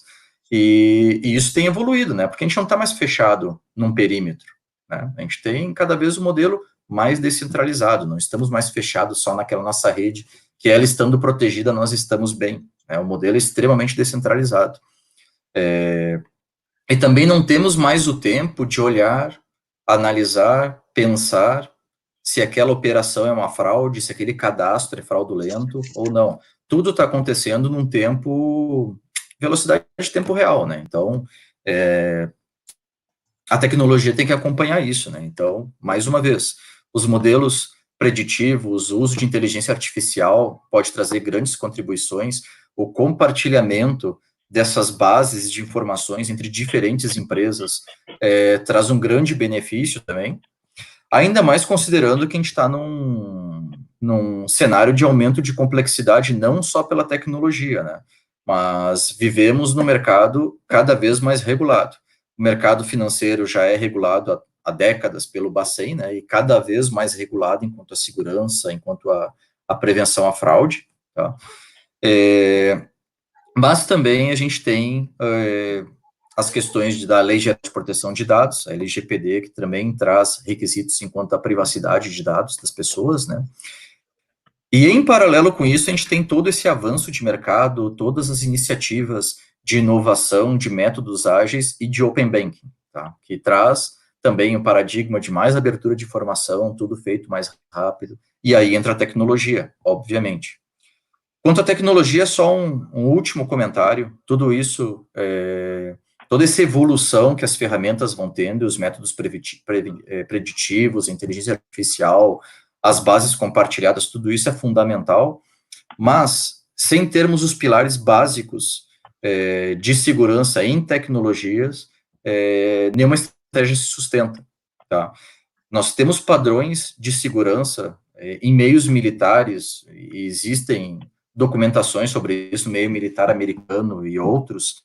e isso tem evoluído, né, porque a gente não está mais fechado num perímetro, né, a gente tem cada vez um modelo mais descentralizado, não estamos mais fechados só naquela nossa rede, que ela estando protegida, nós estamos bem, né, o modelo é extremamente descentralizado. E também não temos mais o tempo de olhar, analisar, pensar se aquela operação é uma fraude, se aquele cadastro é fraudulento ou não. Tudo está acontecendo num tempo, velocidade de tempo real, né? Então, a tecnologia tem que acompanhar isso, né? Então, mais uma vez, os modelos preditivos, o uso de inteligência artificial pode trazer grandes contribuições, o compartilhamento dessas bases de informações entre diferentes empresas traz um grande benefício também, ainda mais considerando que a gente está num cenário de aumento de complexidade, não só pela tecnologia, né? Mas vivemos num mercado cada vez mais regulado. O mercado financeiro já é regulado há décadas pelo Bacen, né? E cada vez mais regulado enquanto a segurança, enquanto a prevenção à fraude, tá? Mas também a gente tem as questões da Lei Geral de Proteção de Dados, a LGPD, que também traz requisitos enquanto à privacidade de dados das pessoas, né? E em paralelo com isso, a gente tem todo esse avanço de mercado, todas as iniciativas de inovação, de métodos ágeis e de open banking, tá? Que traz também um paradigma de mais abertura de informação, tudo feito mais rápido, e aí entra a tecnologia, obviamente. Quanto à tecnologia, só um último comentário. Tudo isso, toda essa evolução que as ferramentas vão tendo, os métodos preditivos, a inteligência artificial, as bases compartilhadas, tudo isso é fundamental, mas sem termos os pilares básicos de segurança em tecnologias, nenhuma estratégia se sustenta, tá? Nós temos padrões de segurança em meios militares, e existem documentações sobre isso, meio militar americano e outros,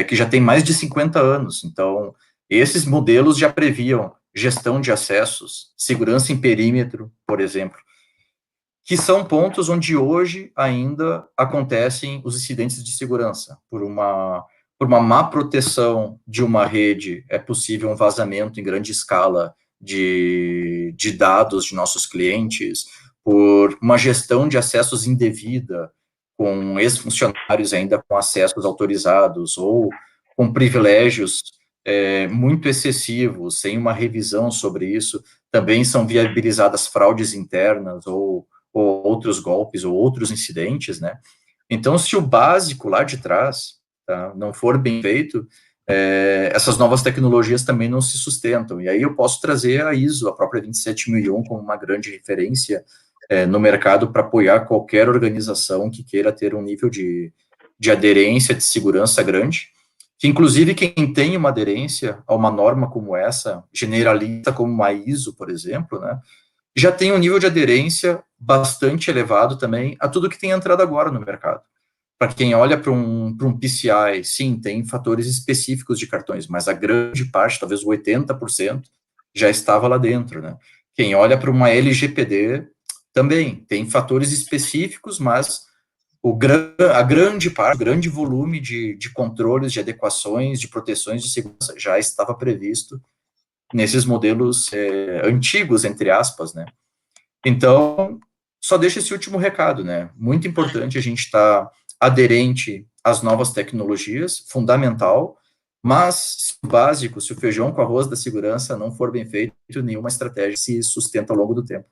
que já tem mais de 50 anos. Então, esses modelos já previam gestão de acessos, segurança em perímetro, por exemplo, que são pontos onde hoje ainda acontecem os incidentes de segurança. Por uma má proteção de uma rede, é possível um vazamento em grande escala de dados de nossos clientes, por uma gestão de acessos indevida, com ex-funcionários ainda com acessos autorizados, ou com privilégios muito excessivos, sem uma revisão sobre isso, também são viabilizadas fraudes internas, ou outros golpes, ou outros incidentes, né? Então, se o básico lá de trás, tá, não for bem feito, essas novas tecnologias também não se sustentam. E aí eu posso trazer a ISO, a própria 27001, como uma grande referência no mercado para apoiar qualquer organização que queira ter um nível de aderência, de segurança grande, que inclusive quem tem uma aderência a uma norma como essa, generalista como uma ISO, por exemplo, né, já tem um nível de aderência bastante elevado também a tudo que tem entrado agora no mercado. Para quem olha para um PCI, sim, tem fatores específicos de cartões, mas a grande parte, talvez 80%, já estava lá dentro, né? Quem olha para uma LGPD, também tem fatores específicos, mas a grande parte, o grande volume de controles, de adequações, de proteções de segurança já estava previsto nesses modelos antigos, entre aspas, né? Então, só deixa esse último recado, né? Muito importante a gente estar aderente às novas tecnologias, fundamental, mas se o básico, se o feijão com arroz da segurança não for bem feito, nenhuma estratégia se sustenta ao longo do tempo.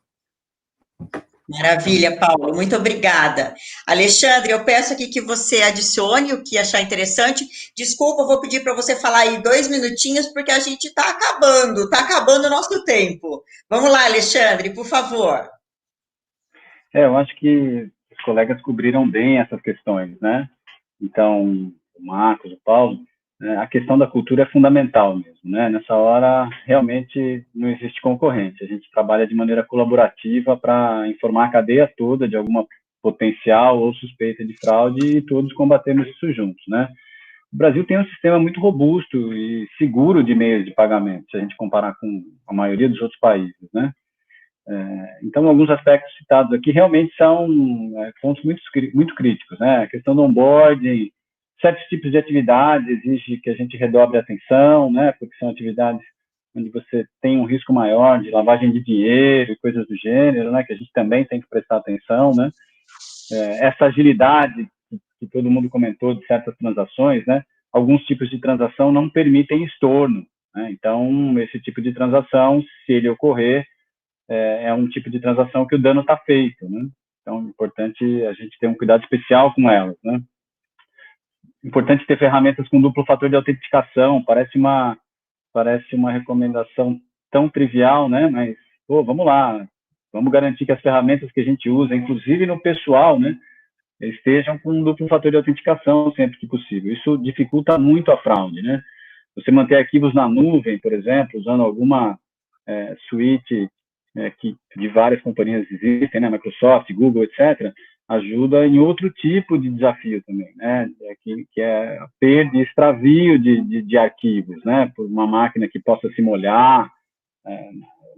Maravilha, Paulo, muito obrigada. Alexandre, eu peço aqui que você adicione o que achar interessante. Desculpa, eu vou pedir para você falar aí 2 minutinhos, porque a gente está acabando o nosso tempo. Vamos lá, Alexandre, por favor. Eu acho que os colegas cobriram bem essas questões, né? Então, o Marcos, o Paulo, a questão da cultura é fundamental mesmo, né? Nessa hora, realmente não existe concorrente. A gente trabalha de maneira colaborativa para informar a cadeia toda de alguma potencial ou suspeita de fraude e todos combatemos isso juntos, né? O Brasil tem um sistema muito robusto e seguro de meios de pagamento, se a gente comparar com a maioria dos outros países, né? Então, alguns aspectos citados aqui realmente são pontos muito críticos, né? A questão do onboarding, certos tipos de atividades exige que a gente redobre a atenção, né? Porque são atividades onde você tem um risco maior de lavagem de dinheiro e coisas do gênero, né? Que a gente também tem que prestar atenção, né? Essa agilidade que todo mundo comentou de certas transações, né? Alguns tipos de transação não permitem estorno, né? Então, esse tipo de transação, se ele ocorrer, é um tipo de transação que o dano está feito, né? Então, é importante a gente ter um cuidado especial com elas, né? Importante ter ferramentas com duplo fator de autenticação, parece uma recomendação tão trivial, né? Mas, pô, vamos lá, vamos garantir que as ferramentas que a gente usa, inclusive no pessoal, né, estejam com duplo fator de autenticação sempre que possível. Isso dificulta muito a fraude, né? Você manter arquivos na nuvem, por exemplo, usando alguma suíte que de várias companhias existem, né, Microsoft, Google, etc., ajuda em outro tipo de desafio também, né, que é a perda e extravio de arquivos, né, por uma máquina que possa se molhar,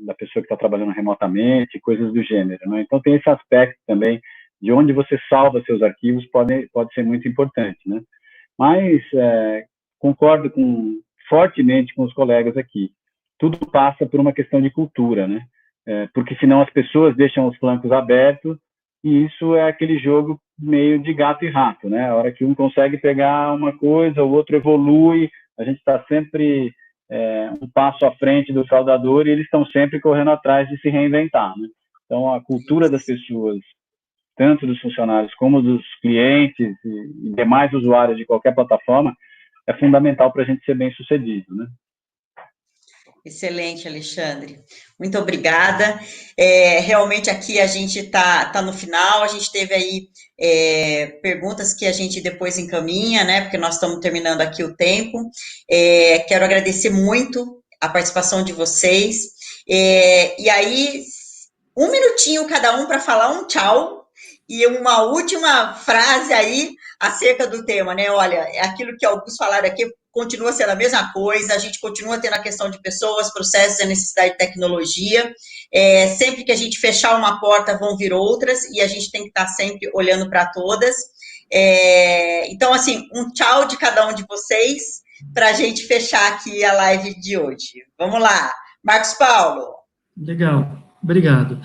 da pessoa que está trabalhando remotamente, coisas do gênero, né? Então tem esse aspecto também de onde você salva seus arquivos pode ser muito importante, né? Mas concordo fortemente com os colegas aqui. Tudo passa por uma questão de cultura, né? Porque senão as pessoas deixam os flancos abertos e isso é aquele jogo meio de gato e rato, né? A hora que um consegue pegar uma coisa, o outro evolui, a gente está sempre um passo à frente do fraudador e eles estão sempre correndo atrás de se reinventar, né? Então, a cultura das pessoas, tanto dos funcionários como dos clientes e demais usuários de qualquer plataforma, é fundamental para a gente ser bem sucedido, né? Excelente, Alexandre. Muito obrigada. Realmente aqui a gente está no final, a gente teve aí perguntas que a gente depois encaminha, né? Porque nós estamos terminando aqui o tempo. Quero agradecer muito a participação de vocês. E aí, um minutinho cada um para falar um tchau e uma última frase aí acerca do tema, né? Olha, aquilo que alguns falaram aqui continua sendo a mesma coisa, a gente continua tendo a questão de pessoas, processos, a necessidade de tecnologia. Sempre que a gente fechar uma porta, vão vir outras, e a gente tem que estar sempre olhando para todas. Então, assim, um tchau de cada um de vocês, para a gente fechar aqui a live de hoje. Vamos lá. Marcos Paulo. Legal, obrigado.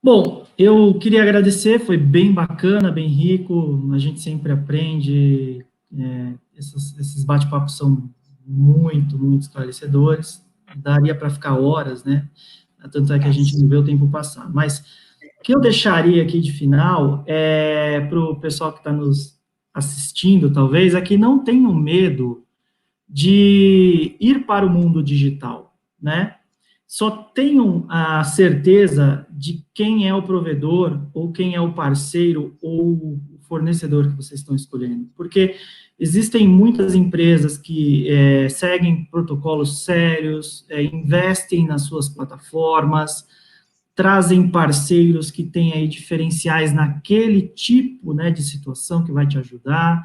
Bom, eu queria agradecer, foi bem bacana, bem rico, a gente sempre aprende, esses bate-papos são muito, muito esclarecedores, daria para ficar horas, né? Tanto é que a gente não vê o tempo passar. Mas o que eu deixaria aqui de final para o pessoal que está nos assistindo, talvez, é que não tenham medo de ir para o mundo digital, né? Só tenham a certeza de quem é o provedor, ou quem é o parceiro, ou o fornecedor que vocês estão escolhendo. Porque existem muitas empresas que seguem protocolos sérios, investem nas suas plataformas, trazem parceiros que têm aí diferenciais naquele tipo, né, de situação que vai te ajudar.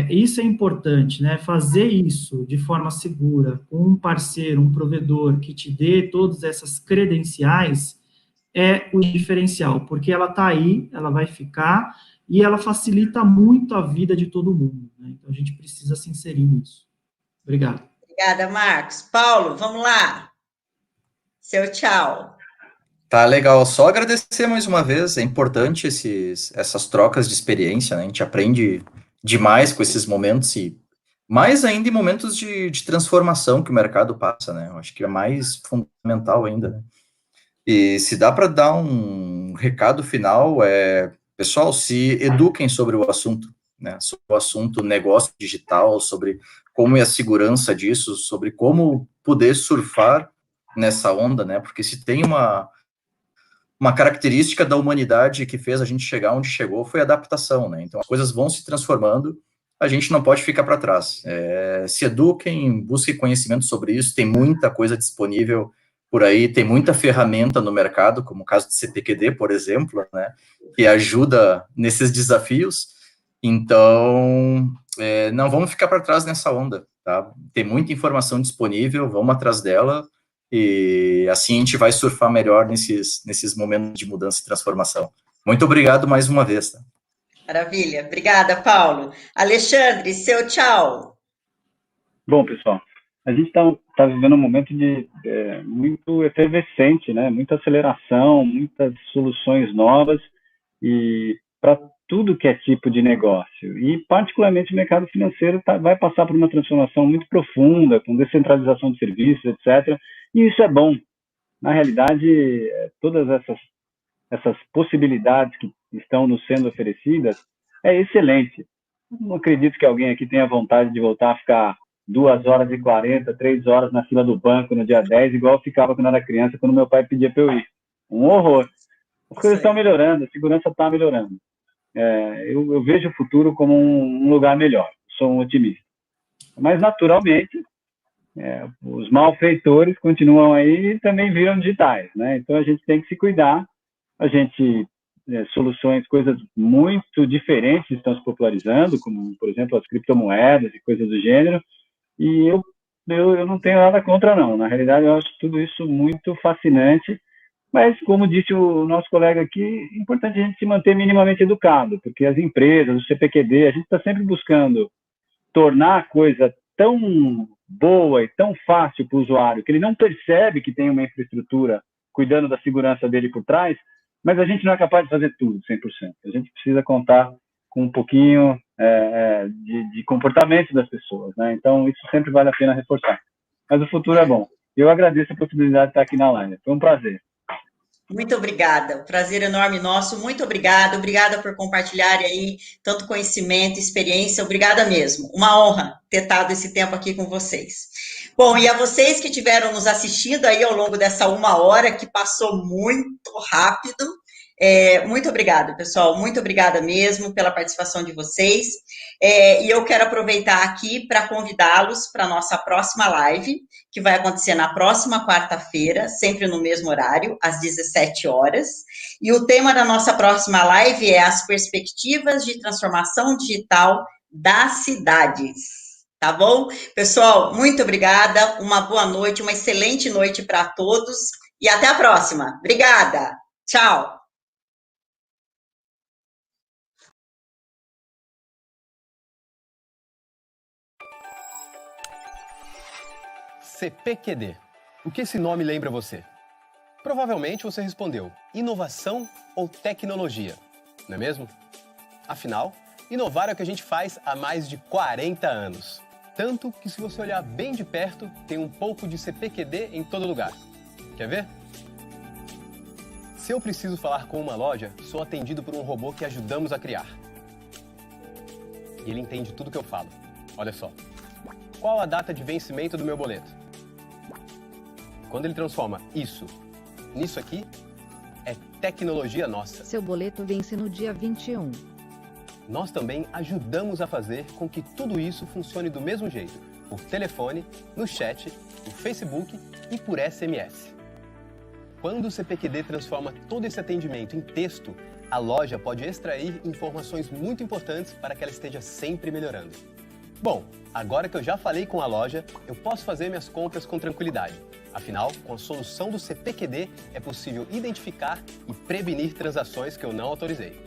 Isso é importante, né? Fazer isso de forma segura, com um parceiro, um provedor que te dê todas essas credenciais, é o diferencial, porque ela está aí, ela vai ficar, e ela facilita muito a vida de todo mundo, né? Então, a gente precisa se inserir nisso. Obrigado. Obrigada, Marcos. Paulo, vamos lá. Seu tchau. Tá legal, só agradecer mais uma vez, é importante essas trocas de experiência, né? A gente aprende demais com esses momentos e mais ainda em momentos de transformação que o mercado passa, né? Eu acho que é mais fundamental ainda, né? E se dá para dar um recado final, pessoal, se eduquem sobre o assunto, né? Sobre o assunto negócio digital, sobre como é a segurança disso, sobre como poder surfar nessa onda, né? Porque se tem uma característica da humanidade que fez a gente chegar onde chegou foi a adaptação, né? Então, as coisas vão se transformando a gente não pode ficar para trás. Se eduquem, busquem conhecimento sobre isso, tem muita coisa disponível por aí, tem muita ferramenta no mercado, como o caso do CPQD, por exemplo, né, que ajuda nesses desafios. Então, não vamos ficar para trás nessa onda, tá? Tem muita informação disponível, vamos atrás dela, e assim a gente vai surfar melhor nesses momentos de mudança e transformação. Muito obrigado mais uma vez, tá? Maravilha. Obrigada, Paulo. Alexandre, seu tchau. Bom, pessoal, a gente está vivendo um momento muito efervescente, né? Muita aceleração, muitas soluções novas e para tudo que é tipo de negócio. E, particularmente, o mercado financeiro vai passar por uma transformação muito profunda, com descentralização de serviços, etc. E isso é bom. Na realidade, todas essas possibilidades que estão nos sendo oferecidas é excelente. Não acredito que alguém aqui tenha vontade de voltar a ficar 2h40, 3 horas na fila do banco no dia 10, igual eu ficava quando era criança, quando meu pai pedia para eu ir. Um horror. As coisas estão melhorando, a segurança está melhorando. Eu vejo o futuro como um lugar melhor, sou um otimista. Mas, naturalmente, os malfeitores continuam aí e também viram digitais, né? Então, a gente tem que se cuidar. A gente, soluções, coisas muito diferentes estão se popularizando, como, por exemplo, as criptomoedas e coisas do gênero, e eu não tenho nada contra, não. Na realidade, eu acho tudo isso muito fascinante, mas, como disse o nosso colega aqui, é importante a gente se manter minimamente educado, porque as empresas, o CPQD, a gente está sempre buscando tornar a coisa tão boa e tão fácil para o usuário, que ele não percebe que tem uma infraestrutura cuidando da segurança dele por trás, mas a gente não é capaz de fazer tudo 100%. A gente precisa contar com um pouquinho de comportamento das pessoas, né? Então, isso sempre vale a pena reforçar. Mas o futuro é bom. Eu agradeço a possibilidade de estar aqui na live. Foi um prazer. Muito obrigada, prazer enorme nosso, muito obrigada por compartilhar aí tanto conhecimento, experiência, obrigada mesmo, uma honra ter estado esse tempo aqui com vocês. Bom, e a vocês que estiveram nos assistindo aí ao longo dessa 1 hora, que passou muito rápido, muito obrigada, pessoal, muito obrigada mesmo pela participação de vocês, e eu quero aproveitar aqui para convidá-los para a nossa próxima live, que vai acontecer na próxima quarta-feira, sempre no mesmo horário, às 17 horas, e o tema da nossa próxima live é as perspectivas de transformação digital das cidades. Tá bom? Pessoal, muito obrigada, uma boa noite, uma excelente noite para todos, e até a próxima. Obrigada, tchau! CPQD. O que esse nome lembra você? Provavelmente você respondeu inovação ou tecnologia, não é mesmo? Afinal, inovar é o que a gente faz há mais de 40 anos. Tanto que, se você olhar bem de perto, tem um pouco de CPQD em todo lugar. Quer ver? Se eu preciso falar com uma loja, sou atendido por um robô que ajudamos a criar. E ele entende tudo que eu falo. Olha só. Qual a data de vencimento do meu boleto? Quando ele transforma isso nisso aqui, é tecnologia nossa. Seu boleto vence no dia 21. Nós também ajudamos a fazer com que tudo isso funcione do mesmo jeito, por telefone, no chat, no Facebook e por SMS. Quando o CPQD transforma todo esse atendimento em texto, a loja pode extrair informações muito importantes para que ela esteja sempre melhorando. Bom, agora que eu já falei com a loja, eu posso fazer minhas compras com tranquilidade. Afinal, com a solução do CPQD, é possível identificar e prevenir transações que eu não autorizei.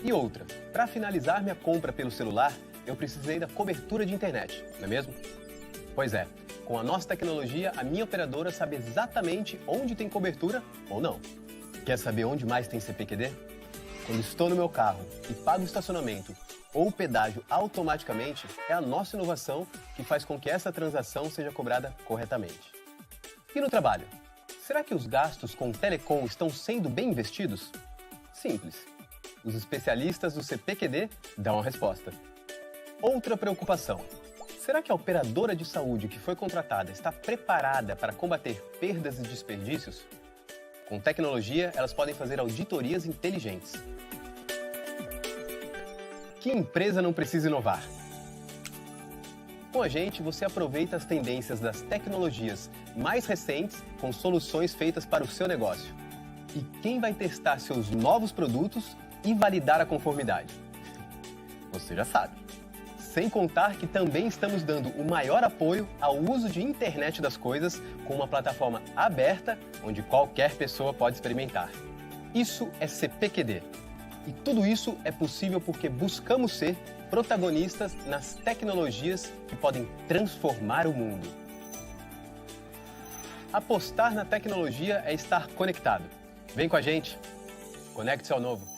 E outra, para finalizar minha compra pelo celular, eu precisei da cobertura de internet, não é mesmo? Pois é, com a nossa tecnologia, a minha operadora sabe exatamente onde tem cobertura ou não. Quer saber onde mais tem CPQD? Quando estou no meu carro e pago o estacionamento ou o pedágio automaticamente, é a nossa inovação que faz com que essa transação seja cobrada corretamente. E no trabalho? Será que os gastos com telecom estão sendo bem investidos? Simples. Os especialistas do CPQD dão a resposta. Outra preocupação. Será que a operadora de saúde que foi contratada está preparada para combater perdas e desperdícios? Com tecnologia, elas podem fazer auditorias inteligentes. Que empresa não precisa inovar? Com a gente, você aproveita as tendências das tecnologias mais recentes com soluções feitas para o seu negócio. E quem vai testar seus novos produtos e validar a conformidade? Você já sabe. Sem contar que também estamos dando o maior apoio ao uso de internet das coisas com uma plataforma aberta onde qualquer pessoa pode experimentar. Isso é CPQD. E tudo isso é possível porque buscamos ser protagonistas nas tecnologias que podem transformar o mundo. Apostar na tecnologia é estar conectado. Vem com a gente. Conecte-se ao novo.